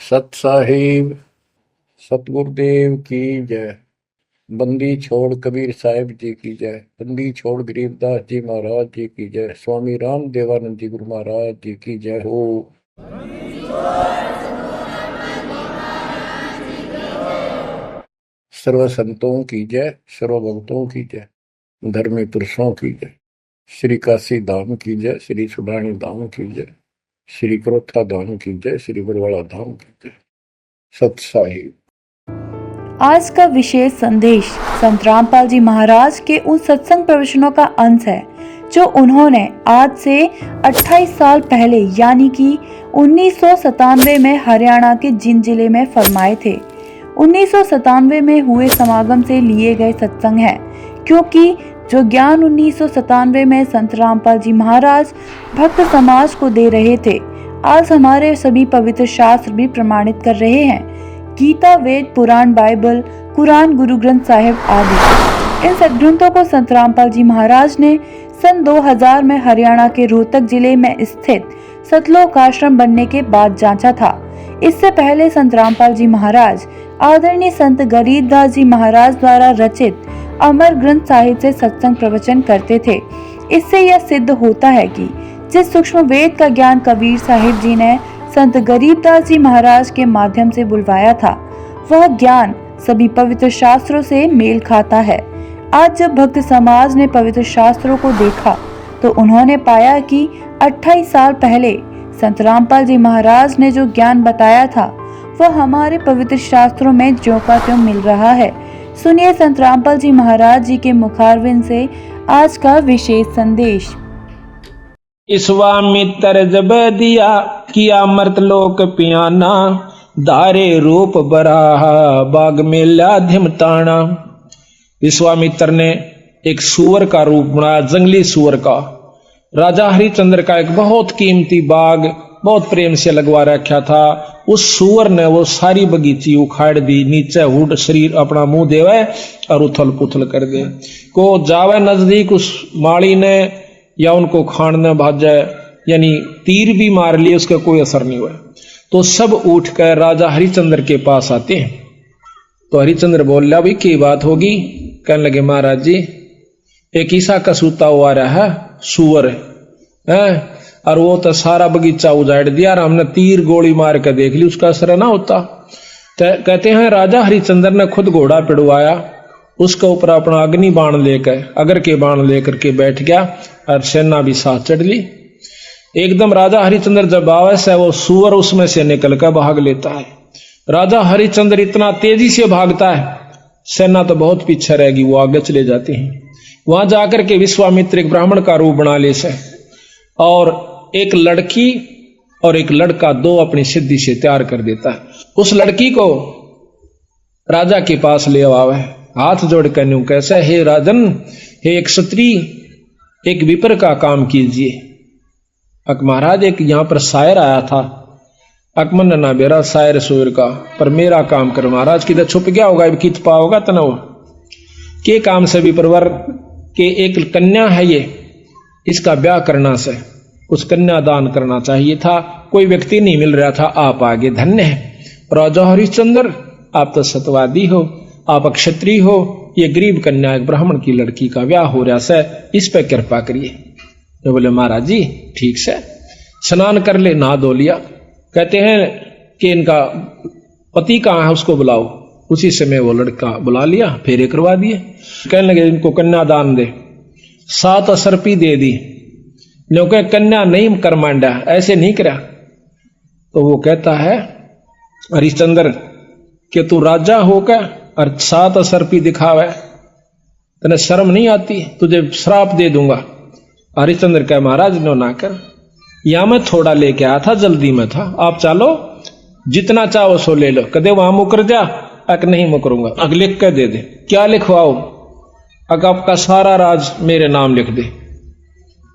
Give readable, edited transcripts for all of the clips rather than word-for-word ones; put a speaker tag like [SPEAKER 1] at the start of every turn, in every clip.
[SPEAKER 1] सत साहिब सतगुरुदेव की जय। बंदी छोड़ कबीर साहिब जी की जय। बंदी छोड़ गरीबदास जी महाराज जी की जय। स्वामी राम देवानंद जी गुरु महाराज जी की जय हो। सर्व संतों की जय, सर्व भक्तों की जय, धर्मी पुरुषों की जय। श्री काशी धाम की जय, श्री सुडानी धाम की जय, श्री क्रोथा धाम की जय, श्री बरवाड़ा धाम की जय। सत साहिब।
[SPEAKER 2] आज का विशेष संदेश संत रामपाल जी महाराज के उन सत्संग प्रवचनों का अंश है जो उन्होंने आज से 28 साल पहले यानी कि 1997 में हरियाणा के जिंद जिले में फरमाए थे। 1997 में हुए समागम से लिए गए सत्संग है, क्योंकि जो ज्ञान 1997 में संत रामपाल जी महाराज भक्त समाज को दे रहे थे, आज हमारे सभी पवित्र शास्त्र भी प्रमाणित कर रहे हैं। गीता, वेद, पुराण, बाइबल, कुरान, गुरु ग्रंथ साहिब आदि इन सदग्रंथों को संत रामपाल जी महाराज ने सन 2000 में हरियाणा के रोहतक जिले में स्थित सतलोक आश्रम बनने के बाद जांचा था। इससे पहले संत रामपाल जी महाराज आदरणीय संत गरीबदास जी महाराज द्वारा रचित अमर ग्रंथ साहिब से सत्संग प्रवचन करते थे। इससे यह सिद्ध होता है कि जिस सूक्ष्म वेद का ज्ञान कबीर साहिब जी ने संत गरीबदास जी महाराज के माध्यम से बुलवाया था, वह ज्ञान सभी पवित्र शास्त्रों से मेल खाता है। आज जब भक्त समाज ने पवित्र शास्त्रों को देखा तो उन्होंने पाया कि 28 साल पहले संत रामपाल जी महाराज ने जो ज्ञान बताया था वह हमारे पवित्र शास्त्रों में ज्यों का त्यों मिल रहा है। सुनिए संत रामपाल जी महाराज जी के मुखारविंद से आज का विशेष संदेश।
[SPEAKER 3] विश्वामित्र जब दिया किया मर्तलोक पियाना, धारे रूप बराहा बाग में लाधिम ताना। विश्वामित्र ने एक सूअर का रूप बनाया, जंगली सूअर का। राजा हरिचंद्र का एक बहुत कीमती बाग बहुत प्रेम से लगवा रखा था। उस सूअर ने वो सारी बगीची उखाड़ दी, नीचे हुड शरीर अपना मुंह देवे और उथल पुथल कर दे। को जावे नजदीक उस माली ने या उनको खान न भाजे, यानी तीर भी मार लिए, उसका कोई असर नहीं हुआ। तो सब उठ कर राजा हरिचंद्र के पास आते हैं। तो हरिचंद्र बोल रहा, भाई क्या बात होगी? कहने लगे, महाराज जी एक ईसा का सूता हुआ रहा है सूअर है, और वो तो सारा बगीचा उजाड़ दिया और हमने तीर गोली मार कर देख ली, उसका असर ना होता। कहते हैं राजा हरिचंद्र ने खुद घोड़ा पिड़वाया, उसके ऊपर अपना अग्नि बाण लेकर अगर के बाण लेकर के बैठ गया और सेना भी साथ चढ़ ली। एकदम राजा हरिचंद्र जब आवे से वो सूअर उसमें से निकल कर भाग लेता है। राजा हरिचंद्र इतना तेजी से भागता है, सेना तो बहुत पीछे रहेगी, वो आगे चले जाते हैं। वहां जाकर के विश्वामित्र एक ब्राह्मण का रूप बना ले से, और एक लड़की और एक लड़का दो अपनी सिद्धि से तैयार कर देता है। उस लड़की को राजा के पास ले आवे, हाथ जोड़ कर न्यू कैसे, हे राजन, हे एक क्षत्रिय, एक विपर का काम कीजिए। अक महाराज एक यहां पर शायर आया था, अकमन ना बेरा शायर सूर का, पर मेरा काम कर महाराज। किधर छुप गया होगा, कित पाओगा तनव के काम से विप्रवर के एक कन्या है ये, इसका ब्याह करना से उस कन्या दान करना चाहिए था, कोई व्यक्ति नहीं मिल रहा था, आप आगे धन्य है। राजा हरिश्चंद्र आप तो सतवादी हो, आप क्षत्रिय हो, ये गरीब कन्या एक ब्राह्मण की लड़की का ब्याह हो रहा है, इस पे कृपा करिए। तो बोले महाराज जी ठीक से, स्नान कर ले, नहा धो लिया। कहते हैं कि इनका पति कहाँ है, उसको बुलाओ। उसी समय वो लड़का बुला लिया, फेरे करवा दिए। कहने लगे इनको कन्यादान दे, 7 असरपी दे दी, क्योंकि कन्या नहीं कर मांडा, ऐसे नहीं करा। तो वो कहता है हरिश्चंद्र कि तू राजा होकर और 7 असरपी दिखावे, तेने शर्म नहीं आती? तुझे श्राप दे दूंगा। हरिश्चंद्र कहे महाराज नो ना कर, या मैं थोड़ा लेके आया था, जल्दी में था, आप चलो जितना चाहो सो ले लो। कदे वहां मुकर जा, अक नहीं मुकरूंगा, अग लिख कर दे दे। क्या लिखवाओ? अग आपका सारा राज मेरे नाम लिख दे,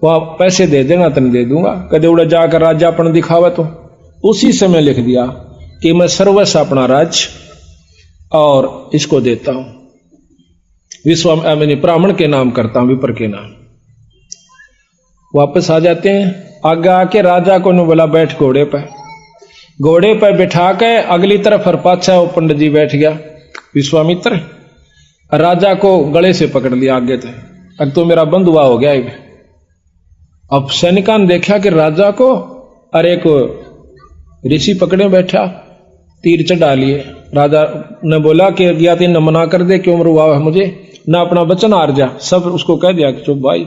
[SPEAKER 3] वो आप पैसे दे देना, तन दे दूंगा। कदे उड़े जाकर राजापन दिखावे तो उसी समय लिख दिया कि मैं सर्वस्व अपना राज और इसको देता हूं, ब्राह्मण के नाम करता हूं, विपर के नाम। वापस आ जाते हैं, आगे आके राजा को ने बोला बैठ घोड़े पर। घोड़े पर बिठा के अगली तरफ और पाछा वो पंडित जी बैठ गया विश्वामित्र, राजा को गले से पकड़ लिया आगे थे, अब तो मेरा बंधुआ हो गया। अब सैनिका ने देखा कि राजा को अरे को ऋषि पकड़े बैठा, तीर चढ़ा लिए। राजा ने बोला कि या तीन मना कर दे, क्यों मरवा है मुझे, ना अपना वचन हार जा। सब उसको कह दिया कि चुप भाई,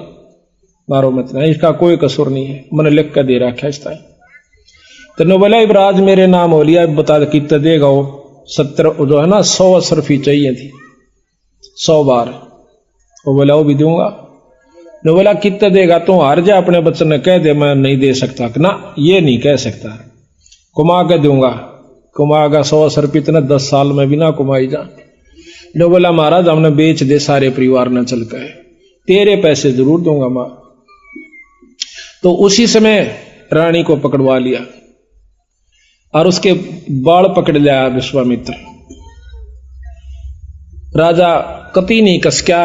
[SPEAKER 3] मारो मत ना, इसका कोई कसूर नहीं है, मैंने लिख कर दे रखा है। तो ने बोला इबराज मेरे नाम हो लिया, बता दे कितना देगा वो। 70 जो है ना 100 अशरफी चाहिए थी, 100 बार। वो बोला वो भी दूंगा। ने बोला कितना देगा, तो हार जा अपने बच्चन ने कह दे मैं नहीं दे सकता। ना ये नहीं कह सकता, कुमा के दूंगा, कुमागा 100 अशरफी इतना 10 साल में भी ना कुमाई जा। ने बोला महाराज हमने बेच दे सारे परिवार ने चल के, तेरे पैसे जरूर दूंगा मां। तो उसी समय रानी को पकड़वा लिया और उसके बाल पकड़ लिया विश्वामित्र। राजा कति नहीं कसक्या,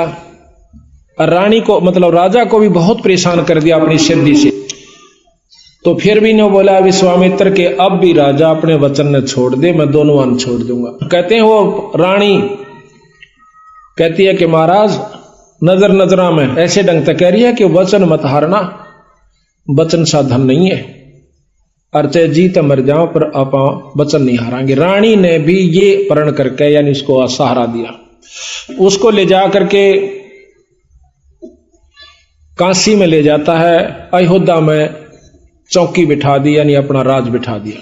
[SPEAKER 3] और रानी को मतलब राजा को भी बहुत परेशान कर दिया अपनी सिद्धि से। तो फिर भी ने बोला विश्वामित्र के अब भी राजा अपने वचन ने छोड़ दे, मैं दोनों अन्न छोड़ दूंगा। कहते हैं वो रानी कहती है कि महाराज नजर नजरा में ऐसे ढंग तक कह रही है कि वचन मत हारना, वचन साधन नहीं है, और चाहे जीत मर जाओ पर आप वचन नहीं हारांगे। रानी ने भी ये प्रण करके यानी इसको सहारा दिया। उसको ले जा करके काशी में ले जाता है, अयोध्या में चौकी बिठा दी यानी अपना राज बिठा दिया।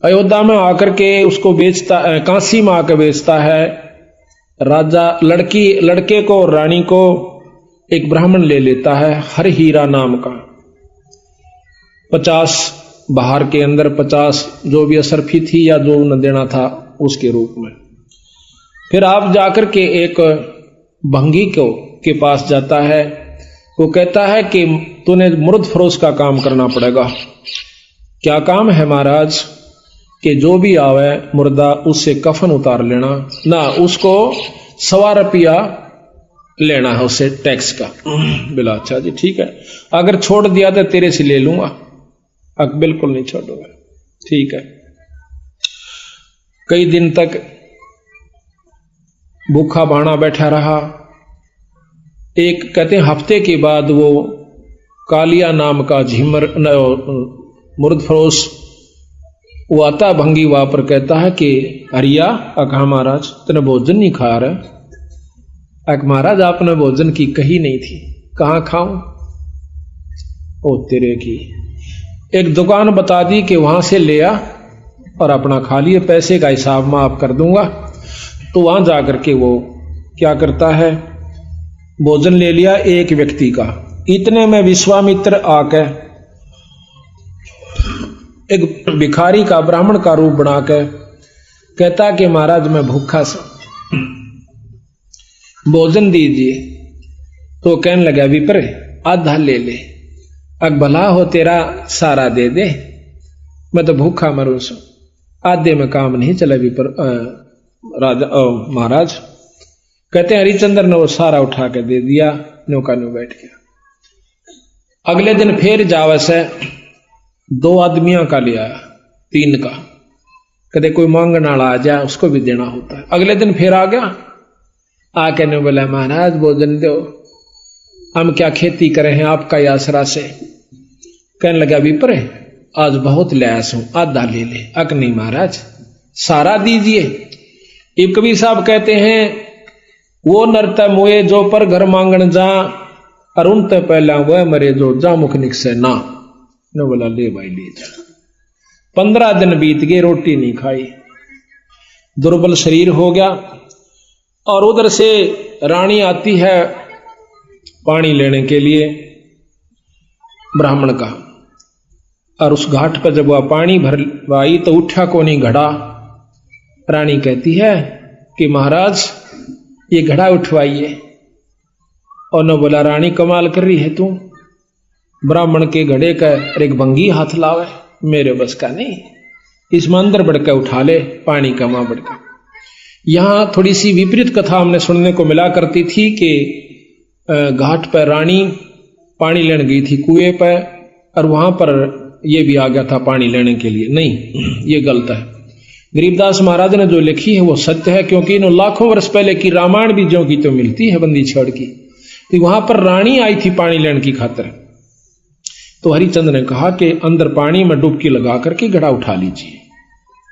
[SPEAKER 3] अयोध्या में आकर के उसको बेचता, काशी में आकर बेचता है। राजा लड़के को रानी को एक ब्राह्मण ले लेता है हर हीरा नाम का, 50 बाहर के अंदर 50 जो भी अशरफी थी या जो न देना था उसके रूप में। फिर आप जाकर के एक भंगी के पास जाता है, वो कहता है कि तूने मुर्द फरोश का काम करना पड़ेगा। क्या काम है महाराज? कि जो भी आवे मुर्दा उससे कफन उतार लेना, ना उसको 1.25 रुपया लेना है उससे टैक्स का। बोला अच्छा जी ठीक है, अगर छोड़ दिया तो तेरे से ले लूंगा। बिल्कुल नहीं छोड़ूंगा, ठीक है। कई दिन तक भूखा बाणा बैठा रहा। एक कहते हैं हफ्ते के बाद वो कालिया नाम का झिमर मुर्द फरोश वो आता भंगी वहां पर, कहता है कि हरिया कहा महाराज तेने भोजन नहीं खा रहा। महाराज आपने भोजन की कही नहीं थी, कहाँ खाऊं? ओ तेरे की एक दुकान बता दी कि वहां से ले आ और अपना खा लिए, पैसे का हिसाब मैं आप कर दूंगा। तो वहां जाकर के वो क्या करता है, भोजन ले लिया एक व्यक्ति का। इतने में विश्वामित्र आकर एक भिखारी का ब्राह्मण का रूप बनाकर कहता कि महाराज मैं भूखा सा, भोजन दीजिए। तो कहने लगा विप्र आधा ले ले, भला हो तेरा सारा दे दे, मैं तो भूखा मरू सू, आधे में काम नहीं चला विप्र राजा महाराज। कहते हैं हरिचंद्र ने वो सारा उठा के दे दिया, नौका न्यू बैठ गया। अगले दिन फिर जावे से 2 आदमियों का ले आया, 3 का। कदे कोई मांगने वाला आ जाए उसको भी देना होता है। अगले दिन फिर आ गया, आके ने बोला महाराज भोजन दो, हम क्या खेती करें हैं आपका ही आसरा से। कहने लगा विप्र आज बहुत लयास हूं, आधा ले ले। नहीं महाराज सारा दीजिए। एक कबीर साहब कहते हैं वो नरता मुए जो पर घर मांगन जा, और उन ते पहला वह मरे जो जा मुख निकसे ना। ने बोला ले भाई ले जा। 15 दिन बीत गए, रोटी नहीं खाई, दुर्बल शरीर हो गया। और उधर से रानी आती है पानी लेने के लिए ब्राह्मण का, और उस घाट पर जब वह पानी भरवाई तो उठा को नहीं घड़ा। रानी कहती है कि महाराज ये घड़ा उठवाइए। और न बोला रानी कमाल कर रही है तू, ब्राह्मण के घड़े का एक भंगी हाथ लावे, मेरे बस का नहीं, इसमें अंदर बढ़कर उठा ले पानी का मां बढ़कर। यहां थोड़ी सी विपरीत कथा हमने सुनने को मिला करती थी कि घाट पर रानी पानी लेने गई थी कुएं पर, और वहां पर ये भी आ गया था पानी लेने के लिए। नहीं, ये गलत है। गरीबदास महाराज ने जो लिखी है वो सत्य है, क्योंकि इन्होंने लाखों वर्ष पहले की रामायण भी ज्यों की तो मिलती है बंदी छड़ की। तो वहां पर रानी आई थी पानी लेने की खातिर, तो हरिचंद ने कहा कि अंदर पानी में डुबकी लगा करके घड़ा उठा लीजिए।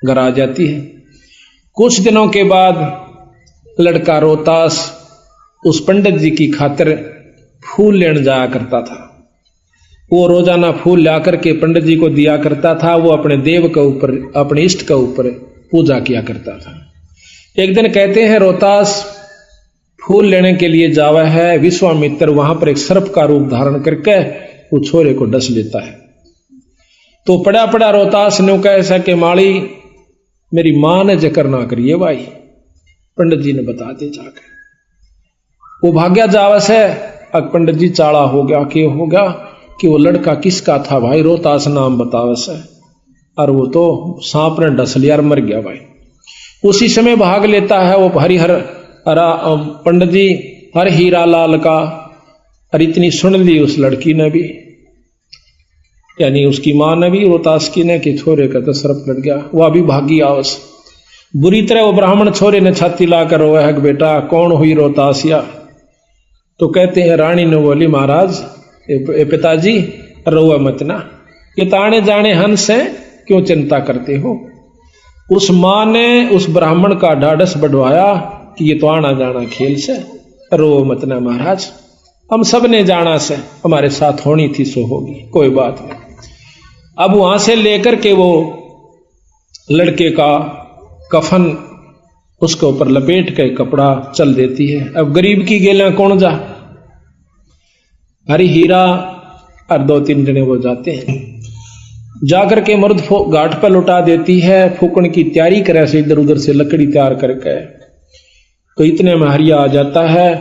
[SPEAKER 3] घर आ जाती है। कुछ दिनों के बाद लड़का रोहतास उस पंडित जी की खातिर फूल लेने जाया करता था। वो रोजाना फूल ला करके पंडित जी को दिया करता था। वो अपने देव के ऊपर, अपने इष्ट के ऊपर पूजा किया करता था। एक दिन कहते हैं रोहतास फूल लेने के लिए जावा है। विश्वामित्र वहां पर एक सर्प का रूप धारण करके वो छोरे को डस लेता है। तो पड़ा पड़ा रोहतास ने कहा ऐसा कि माली मेरी मां ने जिक्र ना करिए भाई। पंडित जी ने बता दे जाकर। वो भाग्या जावस है। अब पंडित जी चाड़ा हो गया कि हो गया कि वो लड़का किसका था भाई। रोहतास नाम बतावस है और वो तो सांप ने डस लिया और मर गया भाई। उसी समय भाग लेता है वो हरिहर पंडित जी हर हीरा लाल का। और इतनी सुन ली उस लड़की ने भी, यानी उसकी मां ने भी, रोहतास की ने, कि छोरे का तो सर्प लड़ गया। वह भी भागी आवस। बुरी तरह वो ब्राह्मण छोरे ने छाती लाकर रोया है कि बेटा कौन हुई रोहतासिया। तो कहते हैं रानी ने बोली महाराज पिताजी रोआ मत ना, ये ताने जाने हंस है, क्यों चिंता करते हो। उस मां ने उस ब्राह्मण का ढाढ़स बढ़वाया कि ये तो आना जाना खेल से, रो मत ना महाराज, हम सब ने जाना से, हमारे साथ होनी थी सो होगी, कोई बात नहीं। अब वहां से लेकर के वो लड़के का कफन उसके ऊपर लपेट के कपड़ा चल देती है। अब गरीब की गेला कौन जा। हरी हीरा और 2-3 जने वो जाते हैं। जाकर के मर्द घाट पर लुटा देती है। फूकण की तैयारी करे से इधर उधर से लकड़ी तैयार करके। तो इतने में हरिया आ जाता है।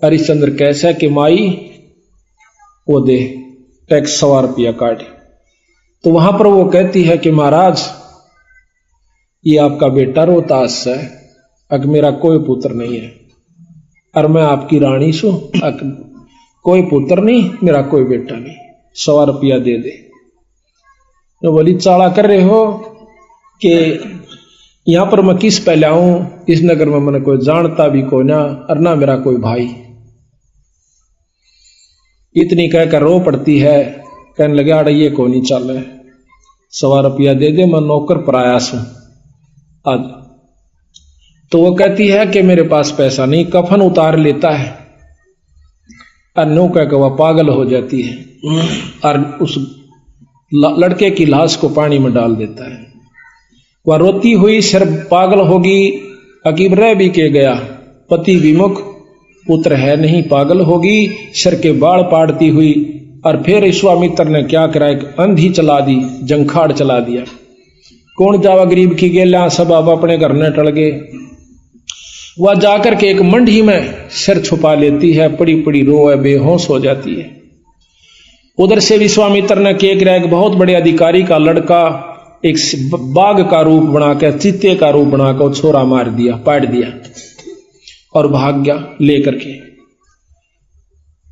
[SPEAKER 3] हरिश्चंद्र कैसा कि माई वो दे टैक्स 100 रुपया काट। तो वहां पर वो कहती है कि महाराज ये आपका बेटा रोहतास है, अग मेरा कोई पुत्र नहीं है और मैं आपकी रानी सू, कोई पुत्र नहीं, मेरा कोई बेटा नहीं, 100 रुपया दे दे। तो बोली चाला कर रहे हो कि यहां पर मैं किस पहले आऊं, इस नगर में मैंने कोई जानता भी को ना और ना मेरा कोई भाई। इतनी कहकर रो पड़ती है। कहने लगे आड़ा ये को नहीं चल रहे, 100 रुपया दे दे, मैं नौकर प्रयास हूं आज। तो वो कहती है कि मेरे पास पैसा नहीं। कफन उतार लेता है और नो कहकर वह पागल हो जाती है और उस लड़के की लाश को पानी में डाल देता है। वह रोती हुई सिर पागल होगी। अकीब रह भी के गया, पति विमुख, पुत्र है नहीं, पागल होगी, सिर के बाल पाड़ती हुई। और फिर विश्वामित्र ने क्या करा, एक अंधी चला दी, जंखाड़ चला दिया। कौन जावा गरीब की गेला, सब अब अपने घर न टल गए। वह जाकर के एक मंडी में सिर छुपा लेती है, पड़ी पड़ी रोए, बेहोश हो जाती है। उधर से विश्वामित्र ने क्या करा, एक बहुत बड़े अधिकारी का लड़का एक बाघ का रूप बनाकर, चीते का रूप बनाकर छोरा मार दिया, पाट दिया और भाग गया लेकर के।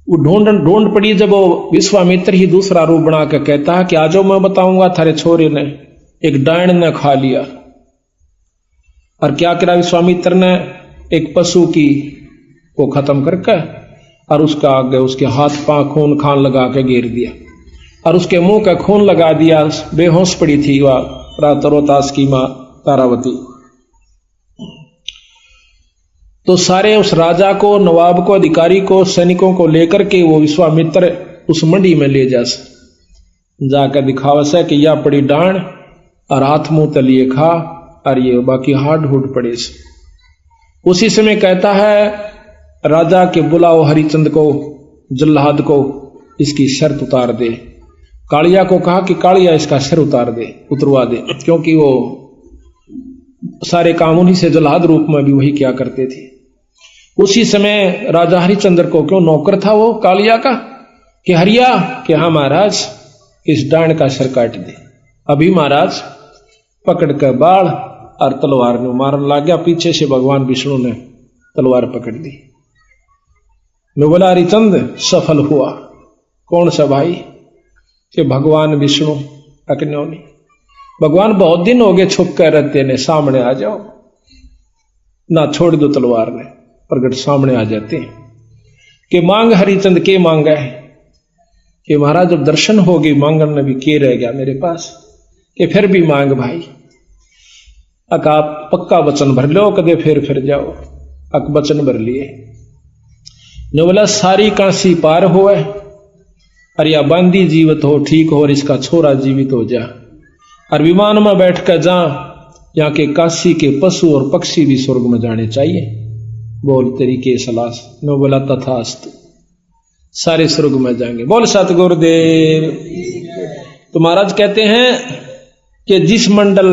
[SPEAKER 3] वो ढूंढ पड़ी। जब वो विश्वामित्र ही दूसरा रूप बनाकर कहता है कि आजो मैं बताऊंगा थारे छोरे ने एक डायन ने खा लिया। और क्या करा विश्वामित्र ने, एक पशु की को खत्म करके और उसका आगे उसके हाथ पांव खून खान लगा के घेर दिया और उसके मुंह का खून लगा दिया। बेहोश पड़ी थी वह रोहतास की मां तारावती। तो सारे उस राजा को, नवाब को, अधिकारी को, सैनिकों को लेकर के वो विश्वामित्र उस मंडी में ले जाकर दिखावस है कि यह पड़ी डांड और हाथ मुंह तलिए खा और ये बाकी हाड हुड पड़े। उसी समय कहता है राजा के बुलाओ हरिचंद को, जल्लाद को, इसकी शर्त उतार दे। कालिया को कहा कि कालिया इसका सिर उतरवा दे, क्योंकि वो सारे काम उन्हीं से जल्लाद रूप में भी वही क्या करते थे। उसी समय राजा हरिचंद्र को, क्यों नौकर था वो कालिया का, कि हरिया कि हाँ महाराज इस डांड का सिर काट दे। अभी महाराज पकड़ कर बाढ़ और तलवार ने मारने लग गया। पीछे से भगवान विष्णु ने तलवार पकड़ ली। मैं बोला हरिचंद सफल हुआ। कौन सा भाई, कि भगवान विष्णु अकन्यो नहीं। भगवान बहुत दिन हो गए छुप कर रहते ने, सामने आ जाओ ना, छोड़ दो तलवार ने, प्रगट सामने आ जाते हैं कि मांग हरिचंद के मांगा है कि महाराज जब दर्शन हो गई मांगन ने भी के रह गया मेरे पास, कि फिर भी मांग भाई, अक आप पक्का वचन भर लो, कदे फिर जाओ। अक वचन भर लिए, जो बोला सारी कांसी पार होए, और या बांदी जीवित हो ठीक हो, और इसका छोरा जीवित हो जा, और विमान में बैठ कर जा, यहाँ के काशी के पशु और पक्षी भी स्वर्ग में जाने चाहिए। बोल तेरी के सलाह। नो बोला तथास्तु, सारे स्वर्ग में जाएंगे। बोल सतगुरुदेव। तो महाराज कहते हैं कि जिस मंडल,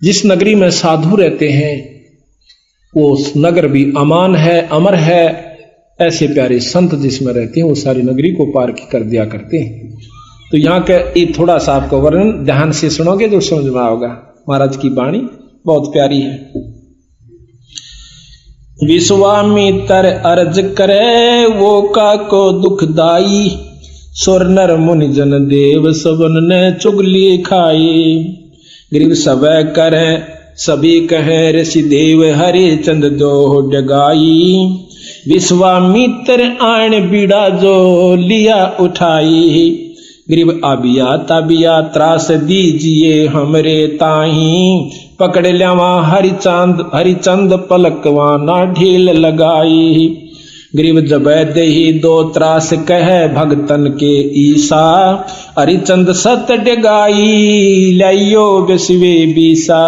[SPEAKER 3] जिस नगरी में साधु रहते हैं वो नगर भी अमान है, अमर है। ऐसे प्यारे संत जिसमें रहते हैं वो सारी नगरी को पार कर दिया करते हैं। तो यहाँ का ये थोड़ा सा आपको वर्णन ध्यान से सुनोगे तो समझ में आओगा। महाराज की वाणी बहुत प्यारी है। विश्वामित्र अर्ज करे वो का को दुखदाई, सुर नर मुनि जन देव सबन ने चुगली खाई। गरीब सब करे सभी कहे ऋषि देव, हरे चंद जो डगाई। विश्वामित्र आण बीड़ा जो लिया उठाई। गरीब आबिया ताबिया त्रास दीजिए हमरे ताही। पकड़ ल्यावा हरिचंद पलकवाना ढील लगाई। गरीब जब दही दो त्रास कह भगतन के ईसा। हरिचंद सत डगाई लाइयो विश्वे बीसा।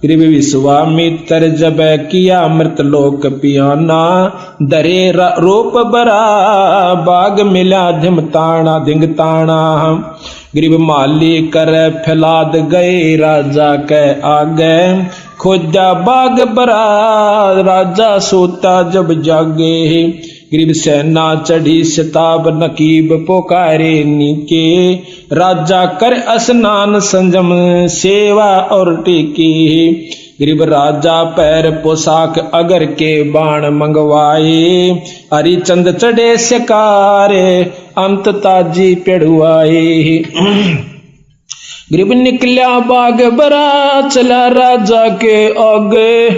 [SPEAKER 3] गरीब विश्वामित्र जब किया मृत लोक पियाना। दरे रूप बरा बाग मिला धिमताना धिंगताना। गरीब माली कर फैलाद गए राजा के आगे। खोजा बाग बरा राजा सोता जब जागे। गरीब सेना चढ़ी शताब नकीब पुकारे नीके। राजा कर स्नान संजम सेवा और टीके। गरीब राजा पैर पोशाक अगर के बाण मंगवाए। हरिचंद चढ़े शिकारे अंत ताजी पेड़ुआए। गरीब निकला बाग बरा चला राजा के आगे।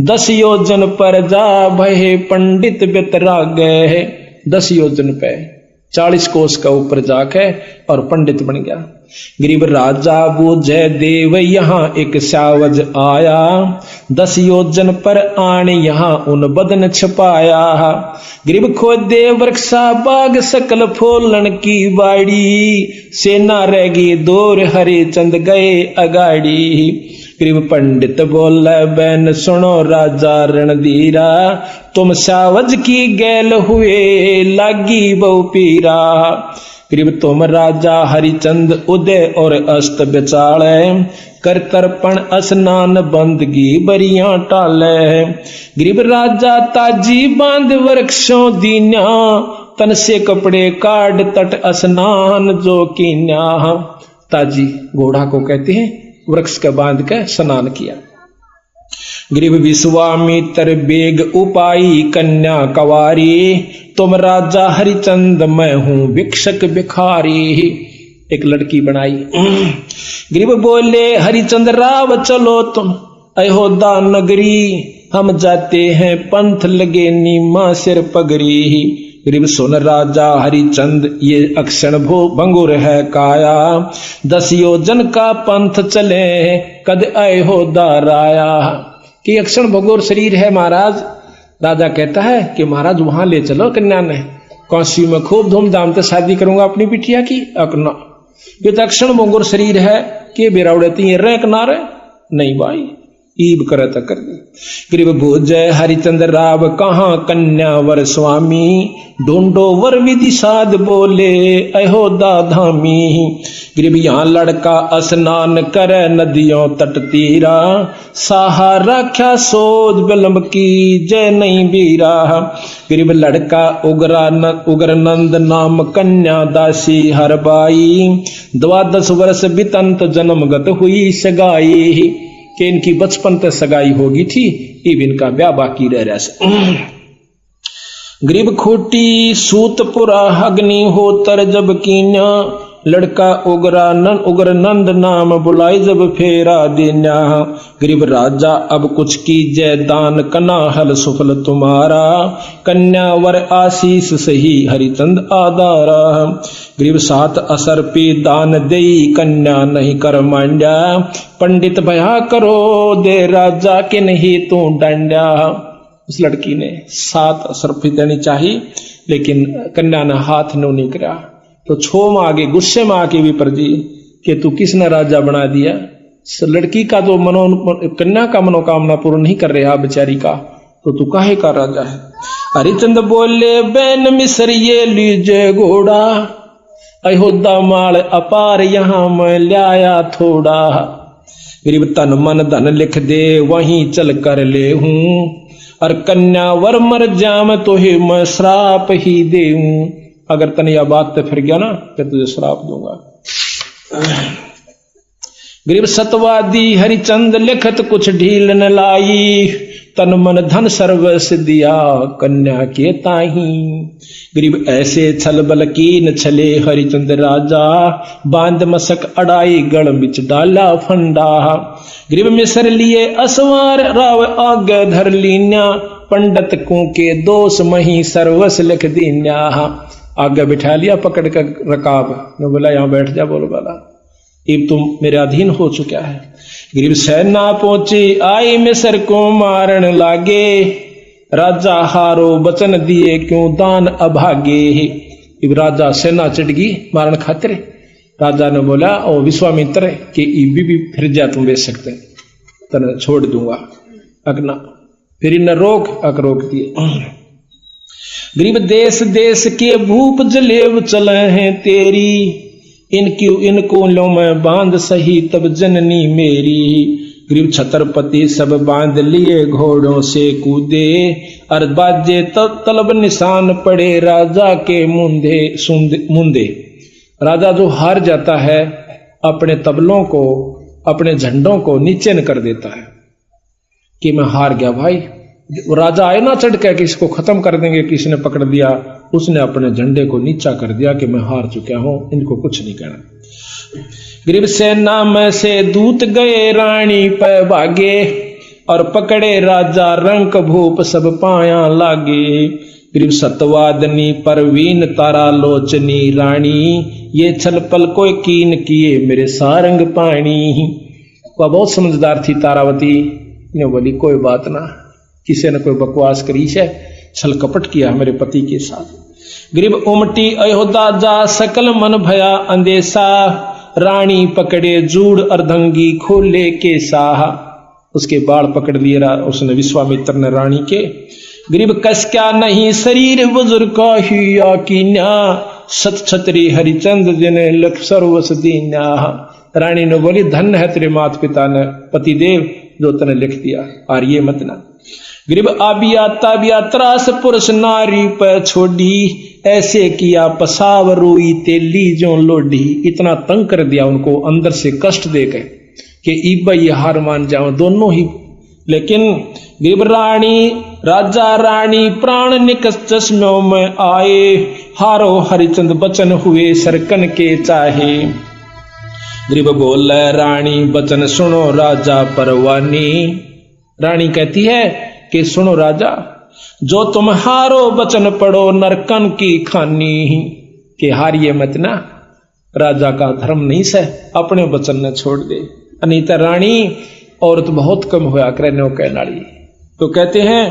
[SPEAKER 3] 10 योजन पर जा भय पंडित बितरागे। 10 योजन पे 40 कोस का ऊपर जाके और पंडित बन गया। गरीब राजा बूझे देव यहाँ एक सावज आया। 10 योजन पर आने यहाँ उन बदन छपाया। गरीब खोदे वृक्षा बाग सकल फोलन की बाड़ी। सेना रह गई दूर हरिचंद गए अगाड़ी। गरीब पंडित बोल बैन सुनो राजा रणधीरा। तुम सावज की गैल हुए लागी बहु पीरा। गरीब तुम राजा हरिचंद उदय और अस्त बेचाले। कर तर्पण स्नान बंदगी बरियां टाले। गरीब राजा ताजी बांध वृक्षों दीन्या। तन से कपड़े काट तट स्नान जो कीन्या। ताजी घोड़ा को कहते हैं, वृक्ष का बांध कर स्नान किया। गरीब विश्वामित्र बेग उपाई कन्या कवारी। तुम राजा हरिचंद मैं हूं भिक्षक भिखारी। एक लड़की बनाई। गरीब बोले हरिचंद राव चलो तुम अयोध्या नगरी। हम जाते हैं पंथ लगे नीमा सिर पगरी। गरीब सुन राजा हरिचंद ये अक्षण भंगुर है काया। 10 योजन का पंथ चले कद अयोध्या राया। कि अक्षण भंगुर शरीर है महाराज। राजा कहता है कि महाराज वहां ले चलो कन्या ने। काशी में खूब धूमधाम से शादी करूंगा अपनी बिटिया की। अकना ये तो अक्षण भंगुर शरीर है कि बिरावड़ती रह किनारे नहीं भाई। ईब करे तो कर दी। गरीब भोजय हरिचंद राव कहाँ कन्या वर स्वामी। ढूंढो वर विधि साध बोले अयोध्या धामी। गरीब यहाँ लड़का स्नान करे नदियों तट तीरा। साहा राख्या सोच बिलम्ब की जय नहीं बीरा। गरीब लड़का उग्र नंद नाम कन्या दासी हरबाई। 12 वर्ष बितंत जन्मगत हुई सगाई। कि इनकी बचपन तक सगाई होगी थी, इब इनका ब्याह बाकी रह रहा। गरीब खोटी सूतपुरा अग्नि होतर जब कीन्या। लड़का उग्र नंद नाम बुलाई जब फेरा देना। गरीब राजा अब कुछ कीजय दान कना हल सुफल तुम्हारा, कन्या वर आशीष सही हरिचंद आधारा। गरीब सात असर पे दान देई कन्या नहीं कर मांड्या, पंडित भया करो दे राजा के नहीं तू डांड्या। उस लड़की ने 7 असर पे देनी चाहिए, लेकिन कन्या ने हाथ नहीं करा। तो छोम आगे गुस्से में आके विपर जी कि तू किसने राजा बना दिया, लड़की का तो कन्या का मनोकामना पूर्ण नहीं कर रहा बेचारी का, तो तू काहे का राजा है। हरिचंद बोले बैन मिस्र ये लीजे घोड़ा, अयोध्या माल अपार यहाँ मैं लाया थोड़ा। गरीब तन मन धन लिख दे वहीं चल कर ले हूं, और कन्या वर मर जाम तो ही मैं श्राप ही देऊं। अगर तने यह बात तो फिर गया ना फिर तुझे श्राप दूंगा। गरीब सतवादी हरिचंद लिखत कुछ ढील न लाई, तन मन धन सर्वस दिया कन्या के ताही। गरीब ऐसे छल बल कीन छले हरिचंद राजा, बांध मसक अड़ाई गढ़ बिच डाला फंडा। गरीब मिसर लिए असवार राव आगे धर लीन्या, पंडित को के दोष मही सर्वस लिख दीन्या। आगे बिठा लिया पकड़ कर रकाब ने बोला यहाँ बैठ जा, बोलो वाला अब तुम मेरे अधीन हो चुका है। गरीब सेना पहुंची आई मिसर को मारन लागे, राजा हारो बचन दिए क्यों दान अभागे। इब राजा सेना चिटगी मारन खातिर। राजा ने बोला ओ विश्वामित्र कि इबी भी फिर जा तुम बेच सकते तने छोड़ दूंगा, अगना फिर इन रोक अक रोक दिए। गरीब देश देश के भूप जलेब चले हैं तेरी, इनको लो मैं बांध सही तब जननी मेरी। गरीब छत्रपति सब बांध लिए घोड़ों से कूदे, और बाजे तब तलब निशान पड़े राजा के मुंदे। राजा जो हार जाता है अपने तबलों को अपने झंडों को नीचे न कर देता है कि मैं हार गया भाई। राजा आए ना चढ़ के किसी खत्म कर देंगे, किसी ने पकड़ दिया, उसने अपने झंडे को नीचा कर दिया कि मैं हार चुका हूं, इनको कुछ नहीं कहना। गरीब सेना में से दूत गए रानी पे भागे, और पकड़े राजा रंक भूप सब पाया लागे। गरीब सतवादनी परवीन तारा लोचनी रानी, ये छल पल कोई कीन किए मेरे सारंग पानी। वह बहुत समझदार थी तारावती ने बोली कोई बात ना, किसी ने कोई बकवास करी है, छल कपट किया मेरे पति के साथ। गरीब उमटी अयोध्या जा सकल मन भया अंदेशा, रानी पकड़े जूड़ अर्धंगी खोले के साह। उसके बाल पकड़ लिए उसने विश्वामित्र ने रानी के। गरीब कस क्या नहीं शरीर बुजुर्ग का ही कीन्या, सत छत्री हरिचंद जिने लख सर्वस दीन्या। रानी ने बोली धन्य है तेरे माता पिता ने पतिदेव जो तने लिख दिया, और ये मत ना। गरीब आबिया ताबिया त्रास पुरुष नारी पर छोड़ी, ऐसे किया पसाव रोई तेली जो लोडी। इतना तंग कर दिया उनको अंदर से कष्ट दे गए कि इब्बा ये हार मान जाओ दोनों ही। लेकिन गरीब रानी राजा रानी प्राण निकस चश्मों में आए, हारो हरिचंद बचन हुए सरकन के चाहे। गरीब बोल रानी बचन सुनो राजा परवानी। रानी कहती है कि सुनो राजा, जो तुम हारो बचन पढ़ो नरकन की खानी, कि हारिए मत ना, राजा का धर्म नहीं से अपने वचन ने छोड़ दे। अनीता रानी औरत बहुत कम होया करे नो कह नाड़ी। तो कहते हैं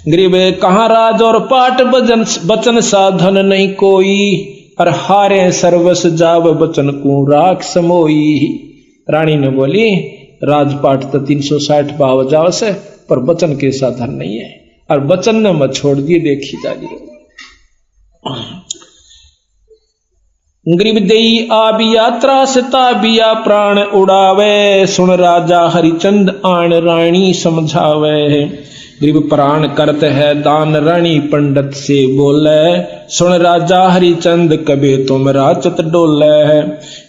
[SPEAKER 3] गरीब कहाँ राज और पाठ बचन साधन नहीं कोई, और हारे सर्वस जाव बचन को राख समोई। रानी ने बोली राजपाट तो 360 पाव जाव से, पर बचन के साधन नहीं है, और बचन ने मत छोड़ दिए देखी जा रही। गरीब देई आबिया त्रास ताबिया प्राण उड़ावे, सुन राजा हरिचंद आन रानी समझावे। गरीब प्राण करत है दान रानी पंडित से बोले, सुन राजा हरिचंद कबे तुम राचत डोले।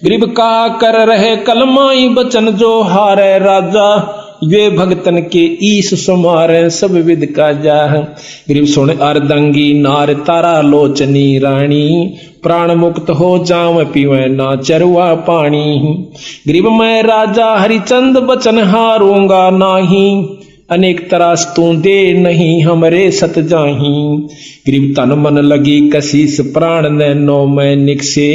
[SPEAKER 3] गरीब का कर रहे कलमाई बचन जो हारे राजा, वे भगतन के ईश समारे सब विद का जाह। गरीब सुन अर्दंगी नार तारा लोचनी रानी, प्राण मुक्त हो जाव पीवे ना चरुआ पानी। गरीब मैं राजा हरिचंद बचन हारूंगा नाही, अनेक तरास तू दे नहीं हमरे सत जाही। गरीब तन मन लगी कसीस प्राण नैनो मैं निकसे,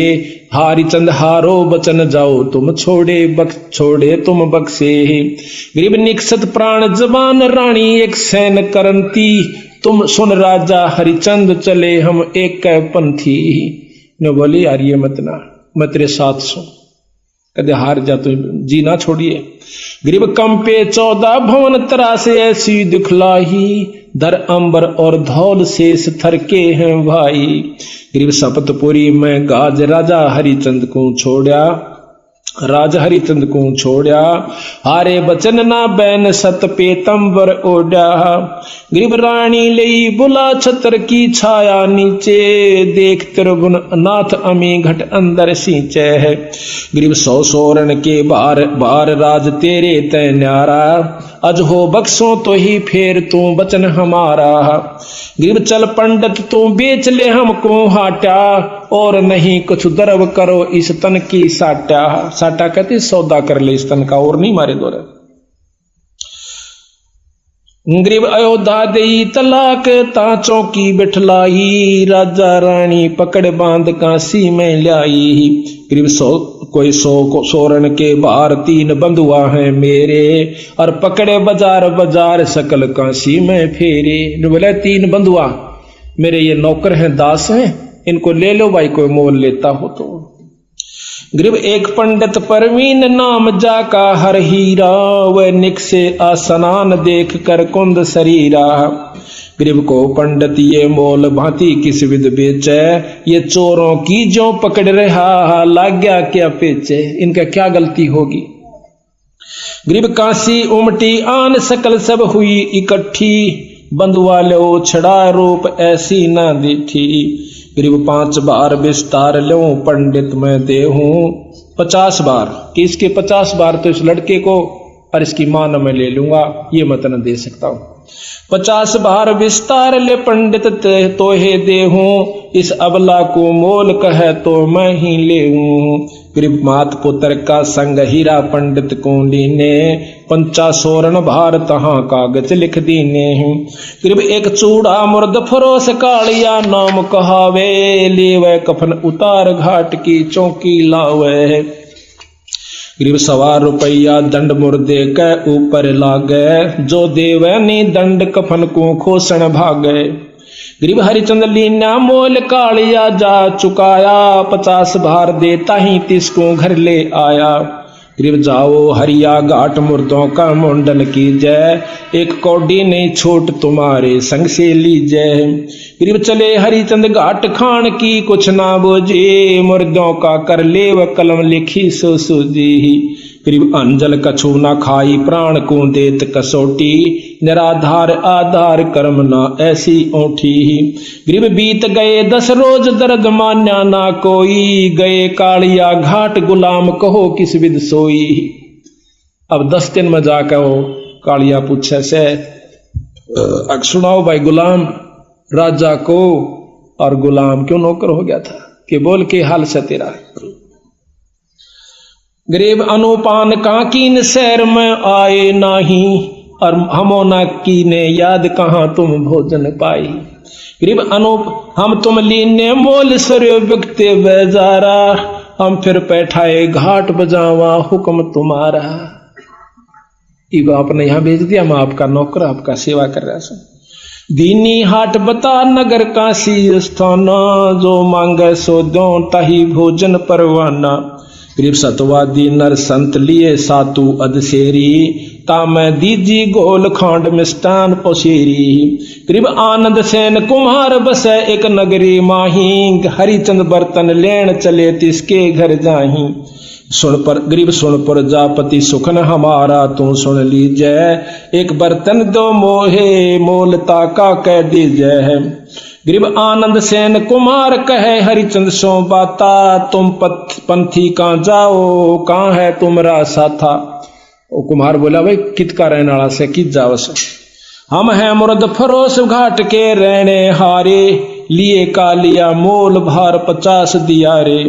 [SPEAKER 3] हरिचंद हारो बचन जाओ तुम छोड़े तुम बक्से। गरीब निकसत प्राण जबान रानी एक सैन करंती, तुम सुन राजा हरिचंद चले हम एक पंथी। ने बोली यार ये मत ना, मैं तेरे साथ सो, कदे हार जा तो जी ना छोड़िए। गरीब कंपे 14 भवन तरासे ऐसी दिखलाही, दर अंबर और धौल शेष थरके हैं भाई। गरीब सपतपुरी में गाज राजा हरिचंद को छोड़ा, राजा हरिचंद को छोड़ा, हारे बचन ना बैन सत पेतंबर ओढ़ा। गरीब रानी लई बुला छतर की छाया नीचे, देख त्रिभुवन नाथ अमी घट अंदर सींचे है। गरीब 100 सोरण के बार बार राज तेरे तय न्यारा, अज हो बख्शो तो ही फेर तू बचन हमारा। गरीब चल पंडित तू बेच ले हमको हाटा, और नहीं कुछ दरब करो इस तन की साटा। साटा कहते सौदा कर ले इस तन का, और नहीं मारे दो। गरीब अयोध्या देई तलाक ता चौकी बिठलाई, राजा रानी पकड़ बांध काशी में लाई। गरीब 100 सोरण के बार 3 बंधुआ हैं मेरे, और पकड़े बाजार बाजार सकल काशी में फेरे। बोले 3 बंधुआ मेरे ये नौकर हैं, दास हैं, इनको ले लो भाई, कोई मोल लेता हो तो। गरीब एक पंडित परवीन नाम जाका हर हीरा, वह निकसे आसनान देख कर कुंद शरीरा। गरीब को पंडित ये मोल भांति किस विद बेचे, ये चोरों की जो पकड़ रहा लाग गया क्या पेचे। इनका क्या गलती होगी। गरीब काशी उमटी आन सकल सब हुई इकट्ठी, बंधुआ लो छड़ा रूप ऐसी ना देखी। गरीब 5 बार विस्तार लो पंडित मैं देहूं 50 बार, कि इसके 50 बार तो इस लड़के को और इसकी मां न मैं ले लूंगा, ये मत न दे सकता हूं। 50 बार विस्तार ले पंडित तो हे देहूं, इस अबला को मोल कहे तो मैं ही लेऊं। गरीब मात पुत्र का संग हीरा पंडित को लीने, 50 सोरण भार तहां कागज लिख दीने। गरीब एक चूड़ा मुर्द फरोस कालिया नाम कहावे, लेवे कफन उतार घाट की चौकी लावे। गरीब 1.25 रुपया दंड मुर्दे के ऊपर लागे, जो देवे नी दंड कफन को खोसन भागे। गरीब हरिचंद लीना मोल कालिया जा चुकाया, 50 भार देता ही तिसको घर ले आया। गरीब जाओ हरिया घाट मुर्दों का मुंडन कीजय, एक कौडी नहीं छूट तुम्हारे संग से लीजय। गरीब चले हरिचंद घाट खान की कुछ ना बोझे, मुर्दों का कर ले व कलम लिखी सो सूझी। गरीब अंजल कछु ना खाई प्राण को देत कसोटी, निराधार आधार कर्म ना ऐसी ओठी। गरीब बीत गए 10 रोज दर्द मान्या ना कोई, गए कालिया घाट गुलाम कहो किस विद सोई। अब 10 दिन में जाकर वो कालिया पूछे से सुनाओ भाई गुलाम, राजा को और गुलाम क्यों नौकर हो गया था, कि बोल के हाल से तेरा। गरीब अनुपान काकीन शहर में आए नाही, और हमो ना कीने याद कहाँ तुम भोजन पाई। गरीब अनूप हम तुम लीने मोल सर्व बिकते बेजारा, हम फिर बैठाए घाट बजावा हुक्म तुम्हारा। इब आपने यहाँ भेज दिया, मैं आपका नौकर आपका सेवा कर रहा हूं। दीनी हाट बता नगर काशी स्थाना, जो मांगे सो दो ताही भोजन परवाना। गरीब सतवादी नर संत लिए सातु अधसेरी, तामै दीजी गोल खांड मिष्टान पोसेरी। गरीब आनंद सेन कुम्हार बसे एक नगरी माही, हरिचंद बर्तन लेन चले तिसके घर जाही। सुन पर गरीब सुन पर जापति सुखन हमारा, तू सुन लीजै एक बर्तन दो मोहे मोलता का कह दीजै। गरीब आनंद सेन कुमार कहे हरिचंद सो बाता, तुम पंथी कहाँ जाओ कहाँ है तुमरा साथा। वो कुम्हार बोला भाई कित का रहने वाला से कित जावस? हम हैं मुर्द फरोस घाट के रहने हारे, लिए का लिया मोल भार 50 दिया रे।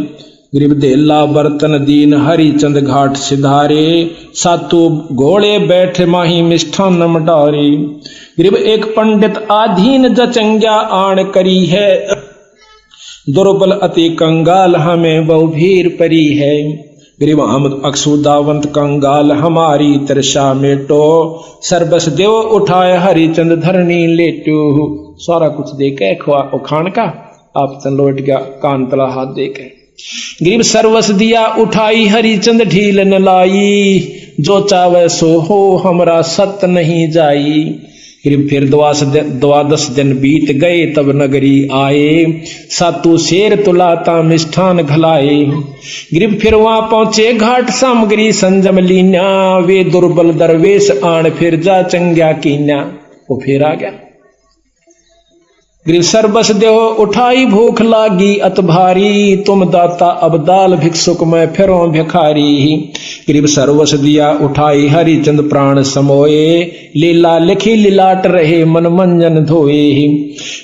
[SPEAKER 3] गरीब देला बर्तन दीन हरिचंद घाट सिधारे, सातु घोड़े बैठे माही मिष्ठान मडारे। गरीब एक पंडित आधीन जचंग्या आण करी है, दुर्बल अति कंगाल हमें बहु भीर परी है। गरीब हम अक्षुदावंत कंगाल हमारी तरसा मेटो, सर्बस देव उठाए हरिचंद धरनी लेटो। सारा कुछ देखे खान का आप तन लौट गया कान तला हाथ देखे। गरीब सर्वस दिया उठाई हरिचंद ढील न लाई, जो चावे सो हो हमरा सत नहीं जाई। गरीब फिर 12 दिन बीत गए तब नगरी आए, सातु शेर तुलाता मिष्ठान घलाए। गरीब फिर वहां पहुंचे घाट सामग्री संजम लीना, वे दुर्बल दरवेश आण फिर जा चंग्या कीन्या। वो फिर आ गया। गरीब सर्बस देहो उठाई भूख लागी अत भारी, तुम दाता अब दाल भिक्षुक मैं फिरो भिखारी। गरीब सर्वस दिया उठाई हरिचंद प्राण समोए, लीला लिखी लिलाट रहे मन मंजन धोए।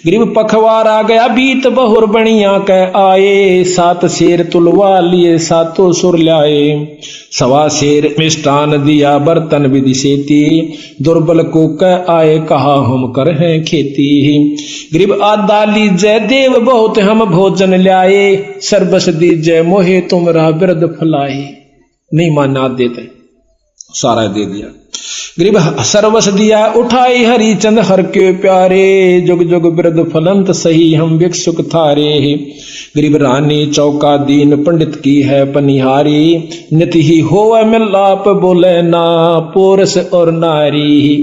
[SPEAKER 3] गरीब पखवार आ गया बीत बहुर बणिया कह आए, 7 शेर तुलवा लिए सातों सुर ल्याए। 1.25 शेर मिष्टान दिया बर्तन विधि सेती, दुर्बल को कह आए कहा हम कर हैं खेती। गरीब आदा लीजय देव बहुत हम भोजन ल्याए, सर्बस दीजय मोहे तुमरा बिरद फलाए। नहीं माना देते, सारा दे दिया। गरीब सर्वस दिया उठाई हरिचंद हर के प्यारे, जुग जुग बिरद फलंत सही हम भिक्षुक थारे। गरीब रानी चौका दीन पंडित की है पनिहारी, नित ही होवे मिलाप बोले ना पोरस और नारी।